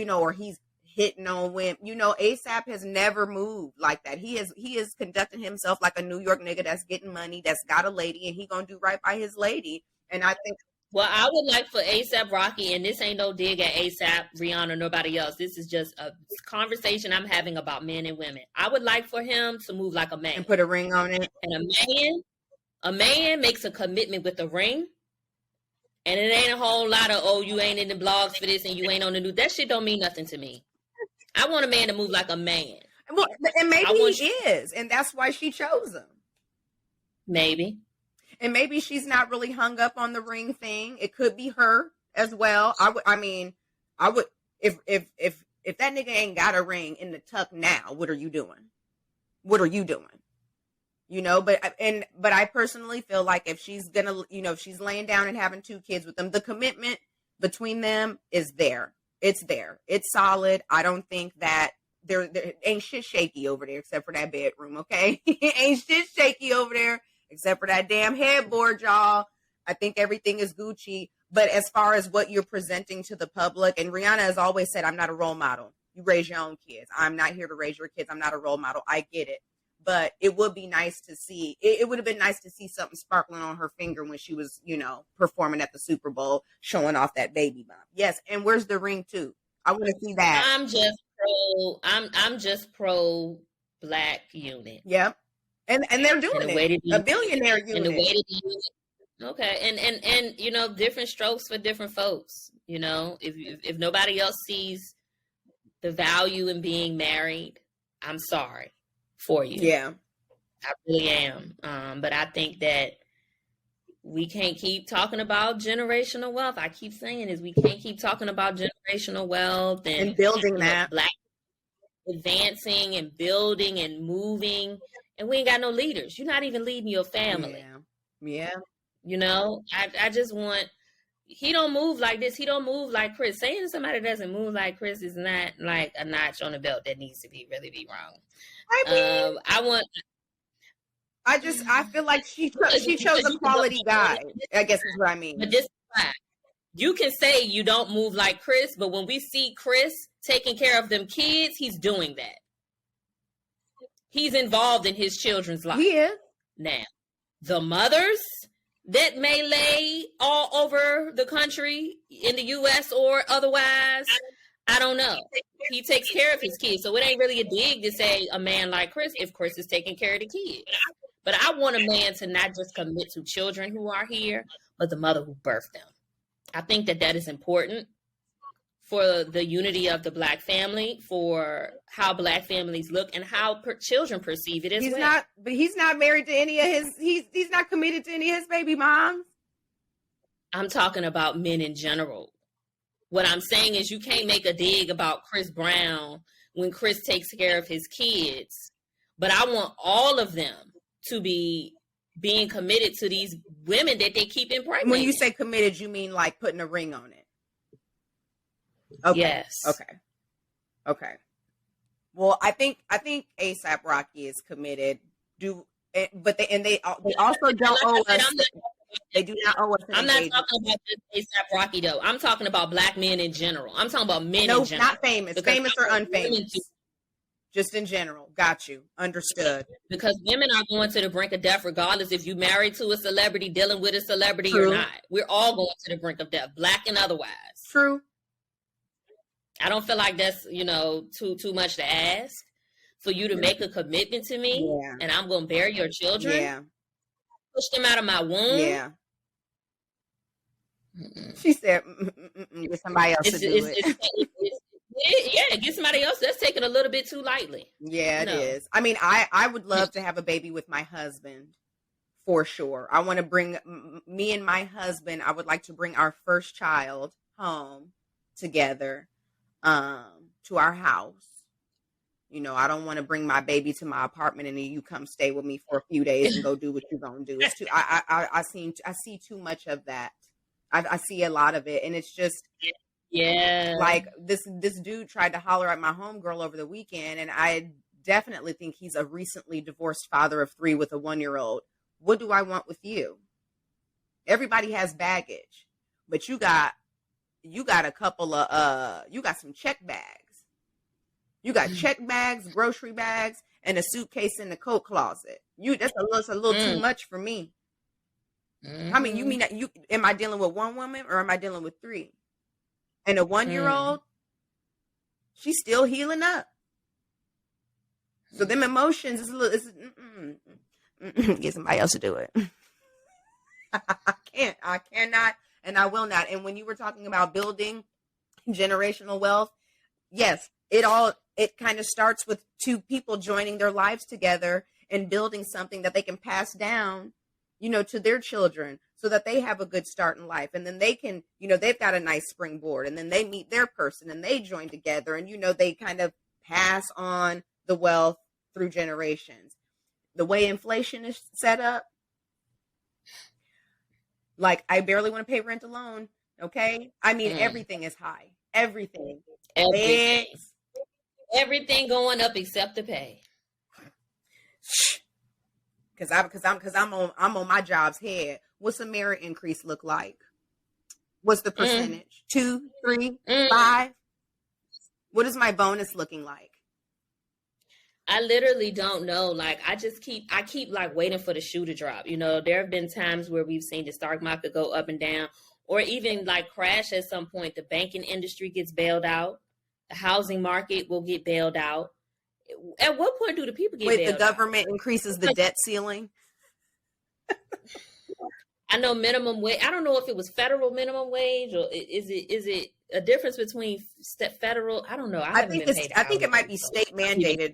or he's hitting on women. A$AP has never moved like that. He is conducting himself like a New York nigga that's getting money, that's got a lady, and he gonna do right by his lady. And I think, well, I would like for A$AP Rocky, and this ain't no dig at A$AP, Rihanna, nobody else. This is just a conversation I'm having about men and women. I would like for him to move like a man and put a ring on it. And a man makes a commitment with a ring. And it ain't a whole lot of, oh, you ain't in the blogs for this and you ain't on the news. That shit don't mean nothing to me. I want a man to move like a man. Well, and maybe he is, and that's why she chose him. Maybe. And maybe she's not really hung up on the ring thing. It could be her as well. I would if that nigga ain't got a ring in the tuck now, what are you doing? What are you doing? But I personally feel like if she's gonna, if she's laying down and having 2 kids with them, the commitment between them is there. It's there. It's solid. I don't think that there ain't shit shaky over there except for that bedroom, okay? Ain't shit shaky over there except for that damn headboard, y'all. I think everything is Gucci. But as far as what you're presenting to the public, and Rihanna has always said, I'm not a role model. You raise your own kids. I'm not here to raise your kids. I'm not a role model. I get it. But it would be nice to see, it would have been nice to see something sparkling on her finger when she was, performing at the Super Bowl, showing off that baby bump. Yes. And where's the ring too? I want to see that. I'm just pro Black unit. Yep. And they're doing it. A billionaire unit. And the way to do it. Okay. And different strokes for different folks. If nobody else sees the value in being married, I'm sorry for you. Yeah. I really am. But I think that we can't keep talking about generational wealth. I keep saying is we can't keep talking about generational wealth and building that. Black advancing and building and moving, and we ain't got no leaders. You're not even leading your family. Yeah. I just want, he don't move like this. He don't move like Chris. Saying somebody doesn't move like Chris is not like a notch on the belt that needs to really be wrong. I feel like she chose a quality guy, I guess is what I mean. But this is why. You can say you don't move like Chris, but when we see Chris taking care of them kids, he's doing that. He's involved in his children's life. He is. Now, the mothers that may lay all over the country in the U.S. or otherwise, I don't know. He takes care of his kids. So it ain't really a dig to say a man like Chris if Chris is taking care of the kids. But I want a man to not just commit to children who are here, but the mother who birthed them. I think that is important for the unity of the Black family, for how Black families look and how children perceive it as well. He's not married to any of his, he's not committed to any of his baby moms. I'm talking about men in general. What I'm saying is you can't make a dig about Chris Brown when Chris takes care of his kids, but I want all of them to be being committed to these women that they keep impregnating. When you say committed, you mean like putting a ring on it? Okay. Yes. Okay. Well, I think A$AP Rocky is committed. But they also don't owe us. They do not owe us. I'm not talking about just A$AP Rocky though. I'm talking about Black men in general. I'm talking about men in general. No, not famous. Famous or unfamous. Just in general. Got you. Understood. Because women are going to the brink of death regardless if you married to a celebrity, dealing with a celebrity True. or not. We're all going to the brink of death, Black and otherwise. True. I don't feel like that's, too much to ask for you to make a commitment to me. Yeah. And I'm going to bear your children. Yeah. Push them out of my womb. Yeah. She said, get somebody else to do it. Get somebody else. That's taking a little bit too lightly. Yeah, it is. I mean, I would love to have a baby with my husband for sure. I want to bring me and my husband. I would like to bring our first child home together to our house. I don't want to bring my baby to my apartment and then you come stay with me for a few days and go do what you're going to do. It's too, I see too much of that. I see a lot of it, and it's just, yeah. Like this dude tried to holler at my homegirl over the weekend, and I definitely think he's a recently divorced father of 3 with a 1-year-old. What do I want with you? Everybody has baggage, but you got a couple of you got some check bags. You got check bags, grocery bags, and a suitcase in the coat closet. That's a little too much for me. I mean, you mean that am I dealing with one woman or am I dealing with 3? And a 1-year-old, she's still healing up. So them emotions is a little. Get somebody else to do it. I cannot, and I will not. And when you were talking about building generational wealth, yes, it kind of starts with 2 people joining their lives together and building something that they can pass down, to their children so that they have a good start in life. And then they can, they've got a nice springboard, and then they meet their person and they join together, and, they kind of pass on the wealth through generations. The way inflation is set up, like I barely want to pay rent alone. Okay. I mean, everything is high. Everything. Everything going up except the pay. Cause I'm on my job's head. What's a merit increase look like? What's the percentage? 2, 3, 5? What is my bonus looking like? I literally don't know. Like, I keep like waiting for the shoe to drop. You know, there have been times where we've seen the stock market go up and down, or even like crash at some point. The banking industry gets bailed out. The housing market will get bailed out. At what point do the people get bailed the government out? increases the debt ceiling? I know minimum wage. I don't know if it was federal minimum wage or is it a difference between federal? I don't know. I think it might be state mandated.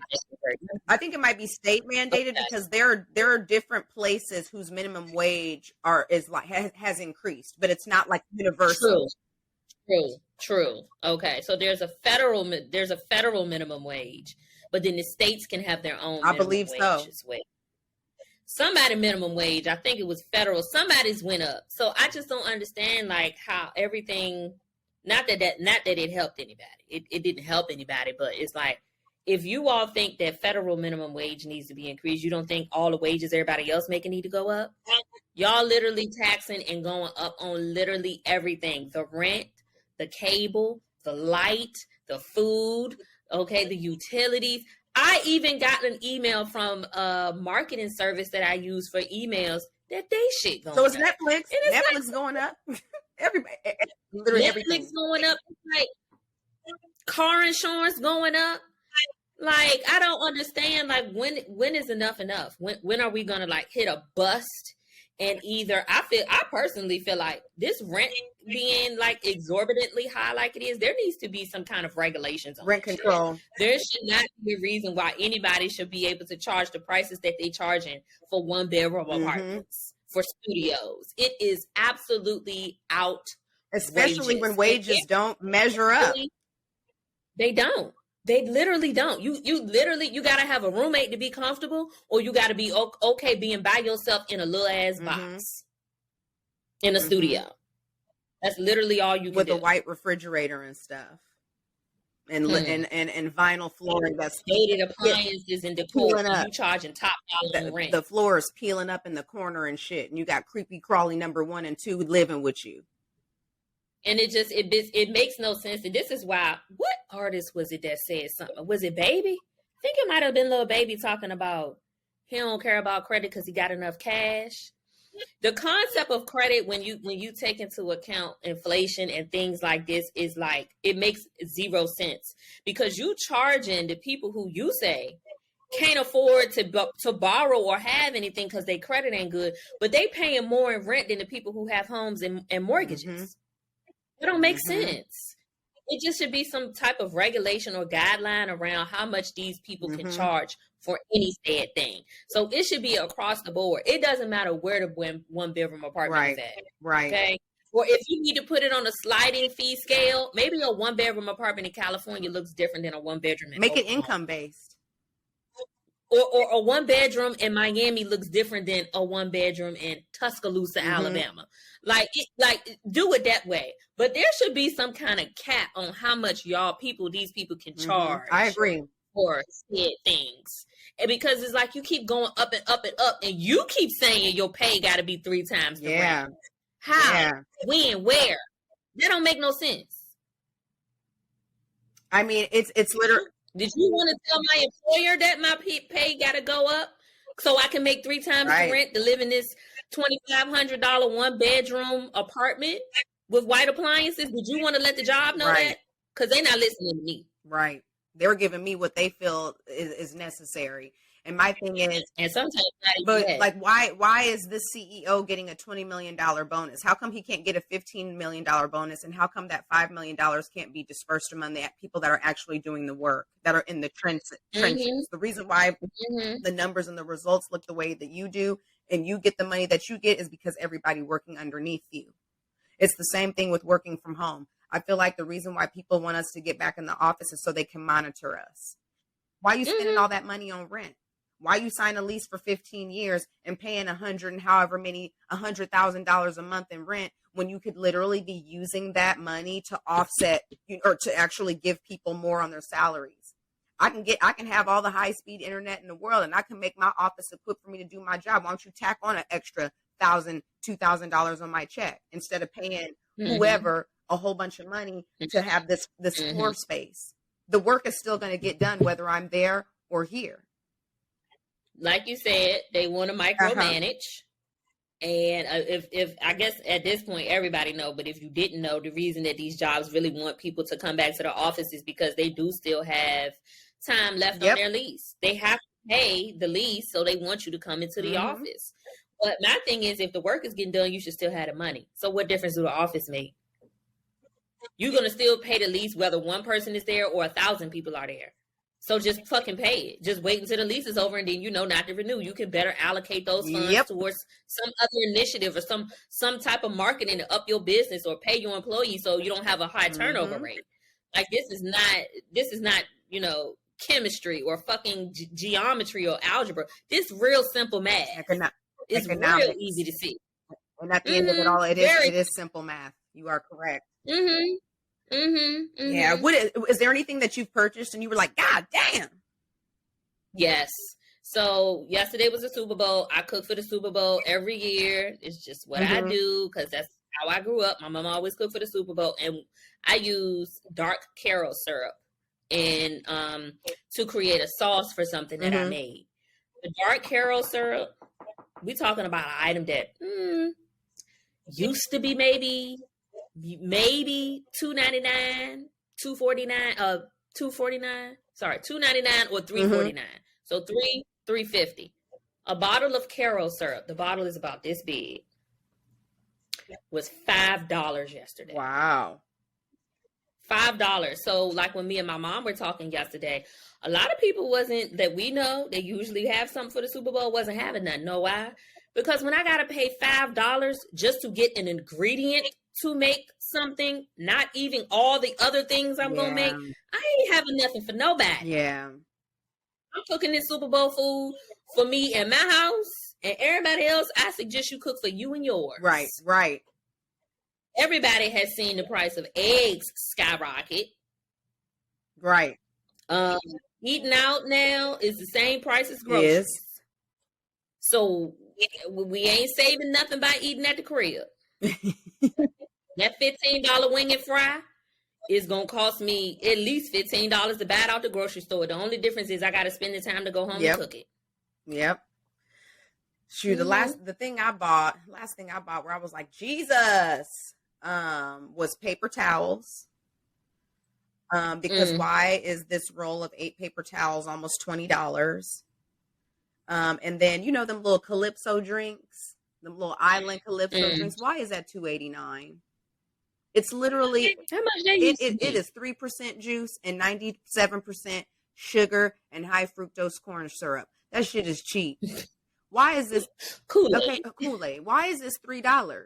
I think it might be state mandated because there are different places whose minimum wage has increased, but it's not like universal. True. Okay, so there's a federal minimum wage, but then the states can have their own. I believe so. Somebody minimum wage, I think it was federal. Somebody's went up. So I just don't understand like how everything. Not that it helped anybody. It didn't help anybody, but it's like if you all think that federal minimum wage needs to be increased, you don't think all the wages everybody else making need to go up? Y'all literally taxing and going up on literally everything: the rent, the cable, the light, the food, okay, the utilities. I even got an email from a marketing service that I use for emails that they shit going up. So is Netflix. Netflix going up. Everybody, literally Netflix everything going up. Like car insurance going up. Like I don't understand. Like when is enough? When are we gonna like hit a bust? And either I personally feel like this rent being like exorbitantly high like it is, there needs to be some kind of regulations on rent control. There should not be a reason why anybody should be able to charge the prices that they charging for one bedroom apartments, for studios. It is absolutely out. Especially when wages don't measure up. They don't. They literally don't. You got to have a roommate to be comfortable, or you got to be okay being by yourself in a little ass box in a studio. That's literally all you can with do. A white refrigerator and stuff, and vinyl flooring that's dated appliances and decor. You charging top dollar rent. The floor is peeling up in the corner and shit, and you got creepy crawly number 1 and 2 living with you. And it makes no sense. And this is why, what artist was it that said something? Was it Baby? I think it might have been Lil Baby talking about he don't care about credit because he got enough cash. The concept of credit, when you take into account inflation and things like this, is like, it makes zero sense because you charging the people who you say can't afford to borrow or have anything because their credit ain't good, but they paying more in rent than the people who have homes and mortgages. It don't make sense. It just should be some type of regulation or guideline around how much these people can charge for any said thing. So it should be across the board. It doesn't matter where the one bedroom apartment is at. Right. Okay. Or if you need to put it on a sliding fee scale, maybe a one bedroom apartment in California looks different than a one bedroom in Make Oklahoma. it income based. Or a one bedroom in Miami looks different than a one bedroom in Tuscaloosa, Alabama. Like do it that way. But there should be some kind of cap on how much these people can charge. I agree. For said things. And because it's like you keep going up and up and up, and you keep saying your pay got to be 3 times the rent. How? Yeah. When? Where? That don't make no sense. I mean, it's literally. Did you want to tell my employer that my pay got to go up so I can make 3 times the rent to live in this $2,500 one bedroom apartment with white appliances? Did you want to let the job know that? Because they're not listening to me. Right. They're giving me what they feel is necessary. And my thing is, and sometimes, like, why is this CEO getting a $20 million bonus? How come he can't get a $15 million bonus? And how come that $5 million can't be dispersed among the people that are actually doing the work, that are in the trenches? The reason why the numbers and the results look the way that you do, and you get the money that you get, is because everybody working underneath you. It's the same thing with working from home. I feel like the reason why people want us to get back in the office is so they can monitor us. Why are you spending all that money on rent? Why you sign a lease for 15 years and paying $100,000 a month in rent when you could literally be using that money to offset or to actually give people more on their salaries? I can have all the high speed internet in the world, and I can make my office equipped for me to do my job. Why don't you tack on an extra $1,000, $2,000 on my check instead of paying whoever a whole bunch of money to have this floor space? the work is still going to get done whether I'm there or here. Like you said, they want to micromanage. And if I guess at this point everybody know, but if you didn't know, the reason that these jobs really want people to come back to the office is because they do still have time left on their lease. They have to pay the lease, so they want you to come into the office. But my thing is, if the work is getting done, you should still have the money. So what difference do the office make? You're going to still pay the lease whether one person is there or 1,000 people are there. So just fucking pay it. Just wait until the lease is over and then you know not to renew. You can better allocate those funds towards some other initiative or some type of marketing to up your business or pay your employees so you don't have a high turnover rate. Like this is not, you know, chemistry or fucking geometry or algebra. This real simple math. It's real easy to see. And at the end of it all, it is simple math. You are correct. Yeah. Is there anything that you've purchased and you were like, God damn? Yes. So yesterday was the Super Bowl. I cook for the Super Bowl every year. It's just what I do because that's how I grew up. My mom always cooked for the Super Bowl, and I use dark Karo syrup and to create a sauce for something that I made. The dark Karo syrup, we talking about an item that used to be maybe $2.99, $2.49, sorry, $2.99 or $3.49. So $3.50. A bottle of Karo syrup, the bottle is about this big, was $5 yesterday. Wow. $5. So like when me and my mom were talking yesterday, a lot of people wasn't that we know, they usually have something for the Super Bowl, wasn't having nothing. Know why? Because when I got to pay $5 just to get an ingredient to make something, not even all the other things I'm going to make, I ain't having nothing for nobody. Yeah. I'm cooking this Super Bowl food for me and my house, and everybody else, I suggest you cook for you and yours. Right, right. Everybody has seen the price of eggs skyrocket. Right. Eating out now is the same price as groceries. Yes. So we ain't saving nothing by eating at the crib. That $15 wing and fry is going to cost me at least $15 to buy it out the grocery store. The only difference is I got to spend the time to go home and cook it. Yep. Shoot, the last thing I bought where I was like, Jesus, was paper towels. Because why is this roll of 8 paper towels almost $20? And then, you know, them little Calypso drinks, them little island Calypso drinks. Why is that $2.89? It's literally, how much it is 3% juice and 97% sugar and high fructose corn syrup. That shit is cheap. Why is this Kool-Aid? Why is this $3?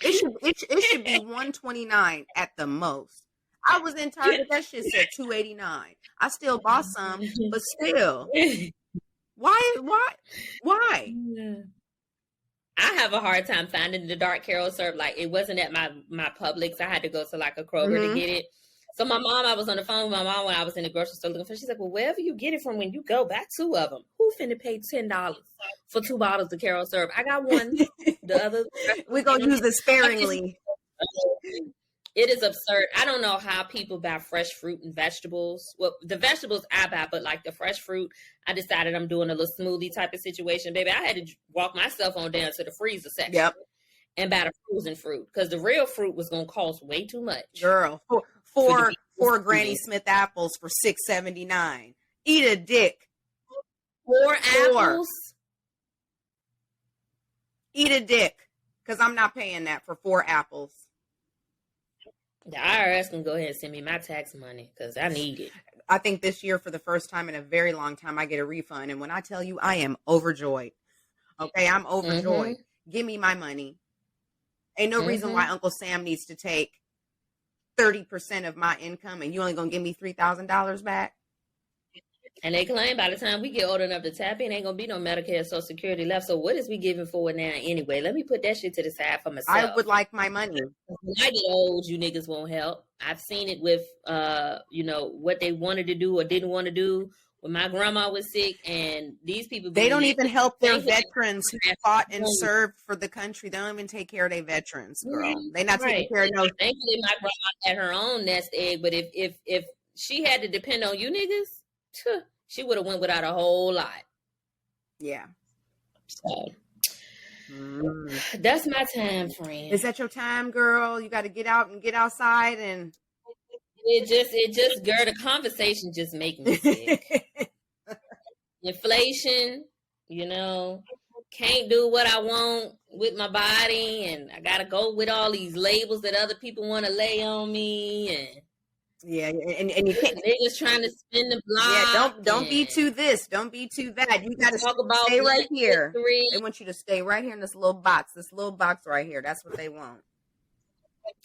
It should be $1.29 at the most. I was in Target. That shit said $2.89. I still bought some, but still, why? I have a hard time finding the dark Karo syrup. Like it wasn't at my Publix. I had to go to like a Kroger to get it. So my mom, I was on the phone with my mom when I was in the grocery store looking for it. She's like, well, wherever you get it from when you go, buy 2 of them. Who finna pay $10 for 2 bottles of Karo syrup? I got one. The other. We're going to use it sparingly. It is absurd. I don't know how people buy fresh fruit and vegetables. Well, the vegetables I buy, but like the fresh fruit, I decided I'm doing a little smoothie type of situation. Baby, I had to walk myself on down to the freezer section and buy the frozen fruit because the real fruit was going to cost way too much. Girl, four Granny Smith apples for $6.79. Eat a dick. 4 apples? Eat a dick because I'm not paying that for 4 apples. The IRS can go ahead and send me my tax money because I need it. I think this year, for the first time in a very long time, I get a refund. And when I tell you, I am overjoyed. Okay, I'm overjoyed. Give me my money. Ain't no reason why Uncle Sam needs to take 30% of my income and you only going to give me $3,000 back. And they claim by the time we get old enough to tap in, ain't going to be no Medicare or Social Security left. So what is we giving for it now anyway? Let me put that shit to the side for myself. I would like my money. When I get old, you niggas won't help. I've seen it with, you know, what they wanted to do or didn't want to do when my grandma was sick. And these people... They don't even help their veterans who fought and served for the country. They don't even take care of their veterans, girl. They're not taking care of no... Thankfully, my grandma had her own nest egg. But if she had to depend on you niggas, she would have went without a whole lot. Yeah. So that's my time, friend. Is that your time, girl? You got to get out and get outside, and it just, girl, the conversation just make me sick. Inflation, you know, can't do what I want with my body, and I gotta go with all these labels that other people want to lay on me, and yeah, and you can't. Niggas trying to spin the block. Yeah, don't be too this, don't be too that. You got to stay right here. They want you to stay right here in this little box right here. That's what they want.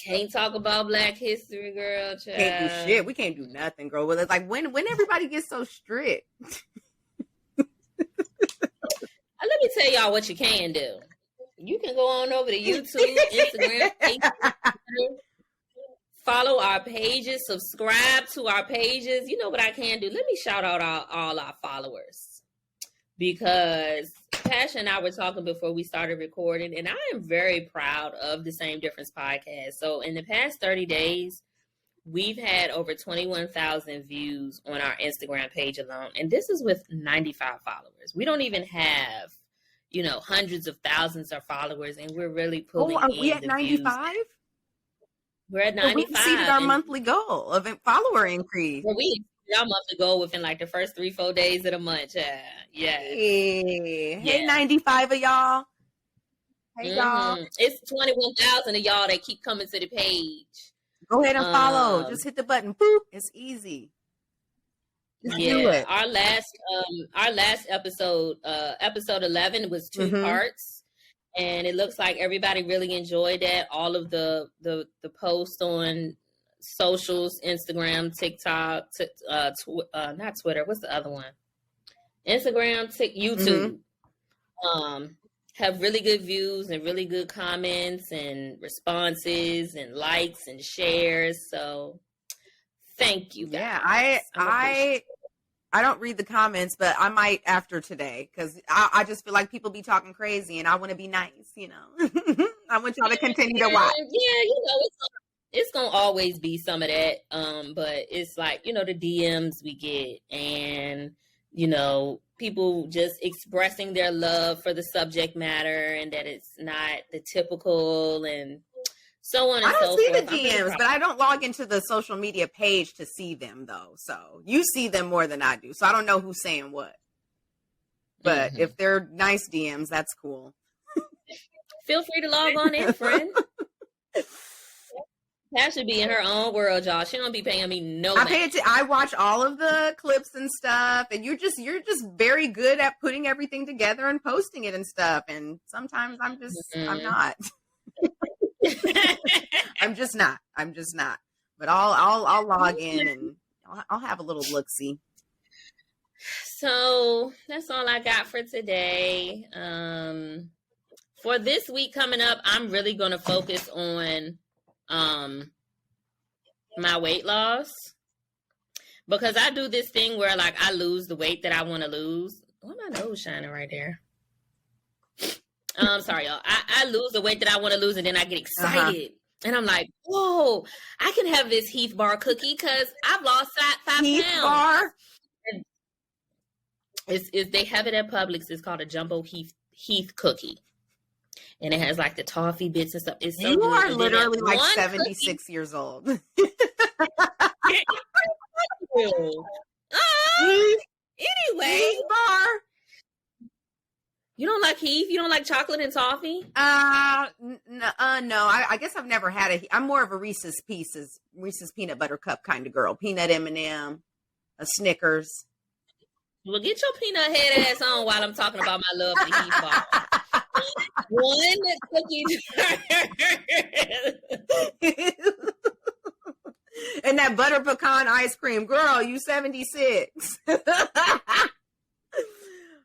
Can't talk about Black History, girl. Child. Can't do shit. We can't do nothing, girl. Well, it's like when everybody gets so strict. Let me tell y'all what you can do. You can go on over to YouTube, Instagram, Facebook, follow our pages, subscribe to our pages. You know what I can do? Let me shout out all our followers, because Pasha and I were talking before we started recording, and I am very proud of the Same Difference podcast. So in the past 30 days, we've had over 21,000 views on our Instagram page alone. And this is with 95 followers. We don't even have, you know, hundreds of thousands of followers, and we're really pulling in. Are we at 95? We're at 95. We exceeded our monthly goal of follower increase. Well, we exceeded our monthly goal within like the first 3-4 days of the month. Yeah. Hey, 95 of y'all. Hey, y'all. It's 21,000 of y'all that keep coming to the page. Go ahead and follow. Just hit the button. Boop. It's easy. Just do it. Our last episode, episode 11, was 2 parts, and it looks like everybody really enjoyed that. All of the posts on socials, Instagram, TikTok, not Twitter. What's the other one? Instagram, YouTube. Have really good views and really good comments and responses and likes and shares. So thank you guys. Yeah, I don't read the comments, but I might after today, because I just feel like people be talking crazy and I want to be nice, you know. I want y'all to continue to watch. Yeah, you know, it's gonna always be some of that. But it's like, you know, the DMs we get, and you know, people just expressing their love for the subject matter, and that it's not the typical, and so on and so forth. I don't see the DMs, but I don't log into the social media page to see them, though. So you see them more than I do. So I don't know who's saying what. But if they're nice DMs, that's cool. Feel free to log on in, friend. That should be in her own world, y'all. She don't be paying me no mind. I watch all of the clips and stuff, and you're just very good at putting everything together and posting it and stuff. And sometimes I'm not. I'm just not. But I'll log in and I'll have a little look-see. So that's all I got for today. For this week coming up, I'm really going to focus on my weight loss, because I do this thing where like I lose the weight that I want to lose. Why my nose shining right there? Sorry, y'all. I lose the weight that I want to lose, and then I get excited. And I'm like, whoa, I can have this Heath bar cookie because I've lost 5 Heath pounds. Bar? They have it at Publix. It's called a jumbo Heath cookie. And it has like the toffee bits and stuff. It's so you good. are literally like 76 years old. Anyway. Heath Bar? You don't like Heath? You don't like chocolate and toffee? No. I guess I've never had a. I'm more of a Reese's peanut butter cup kind of girl. Peanut M&M, a Snickers. Well, get your peanut head ass on while I'm talking about my love for Heath bar. One cookie. And that butter pecan ice cream, girl. You 76.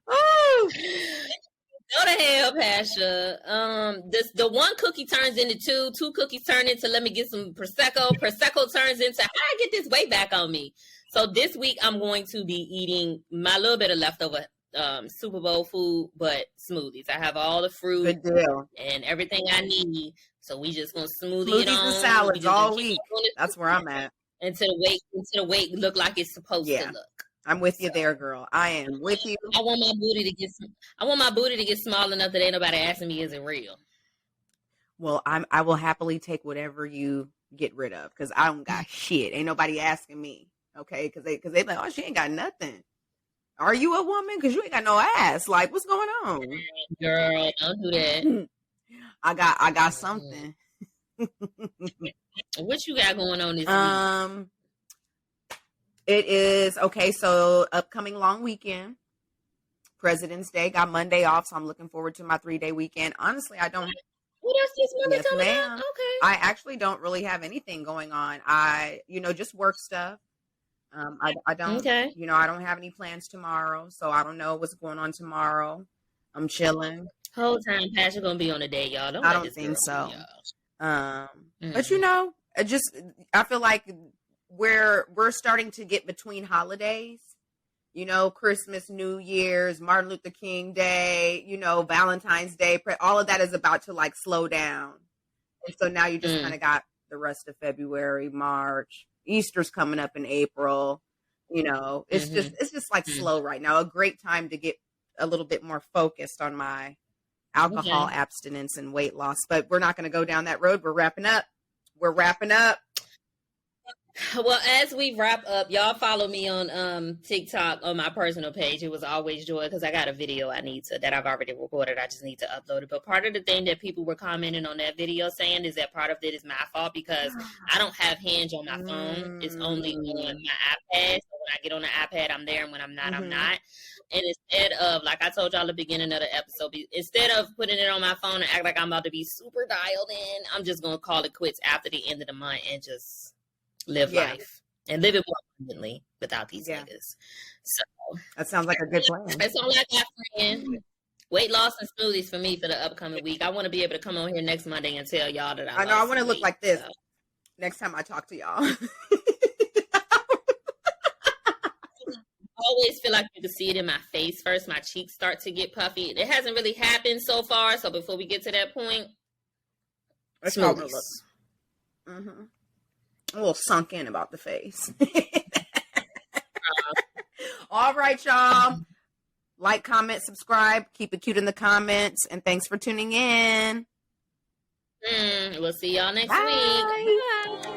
Oh. Go to hell, Pasha. The one cookie turns into two cookies turn into let me get some Prosecco turns into how I get this weight back on me. So this week I'm going to be eating my little bit of leftover Super Bowl food, but smoothies. I have all the fruit and everything I need. So we just gonna smoothie it on. And salads all week. That's where I'm at. until the weight look like it's supposed to look. I'm with you there, girl. I am with you. I want my booty to get small enough that ain't nobody asking me, is it real? Well, I will happily take whatever you get rid of, because I don't got shit. Ain't nobody asking me. Okay, because they like, oh, she ain't got nothing. Are you a woman? Because you ain't got no ass. Like, what's going on? Girl, don't do that. I got something. What you got going on this week? It is okay. So upcoming long weekend, President's Day, got Monday off, so I'm looking forward to my 3-day weekend. Honestly, I don't. What else this Monday coming ma'am. up? Okay. I actually don't really have anything going on. I just work stuff. I don't. Okay. I don't have any plans tomorrow, so I don't know what's going on tomorrow. I'm chilling. Whole time Patrick gonna be on a date, y'all. I don't think so. But I feel like we're starting to get between holidays. Christmas, New Year's, Martin Luther King Day, Valentine's Day, all of that is about to like slow down. And so now you just kind of got the rest of February, March, Easter's coming up in April. It's just like slow right now. A great time to get a little bit more focused on my alcohol abstinence and weight loss. But we're not going to go down that road. We're wrapping up. Well, as we wrap up, y'all follow me on TikTok on my personal page. It was Always Joy, because I got a video that I've already recorded. I just need to upload it. But part of the thing that people were commenting on that video saying is that part of it is my fault, because I don't have Hinge on my phone. It's only on my iPad. So when I get on the iPad, I'm there, and when I'm not, I'm not. And instead of, like I told y'all at the beginning of the episode, instead of putting it on my phone and act like I'm about to be super dialed in, I'm just going to call it quits after the end of the month and just live life and live it more abundantly without these niggas. So that sounds like a good plan. That's all I got, friend. Weight loss and smoothies for me for the upcoming week. I want to be able to come on here next Monday and tell y'all that I know. I want to look like this next time I talk to y'all. I always feel like you can see it in my face first. My cheeks start to get puffy. It hasn't really happened so far. So before we get to that point, smoothies. A little sunk in about the face. All right, y'all. Like, comment, subscribe. Keep it cute in the comments. And thanks for tuning in. We'll see y'all next week. Bye.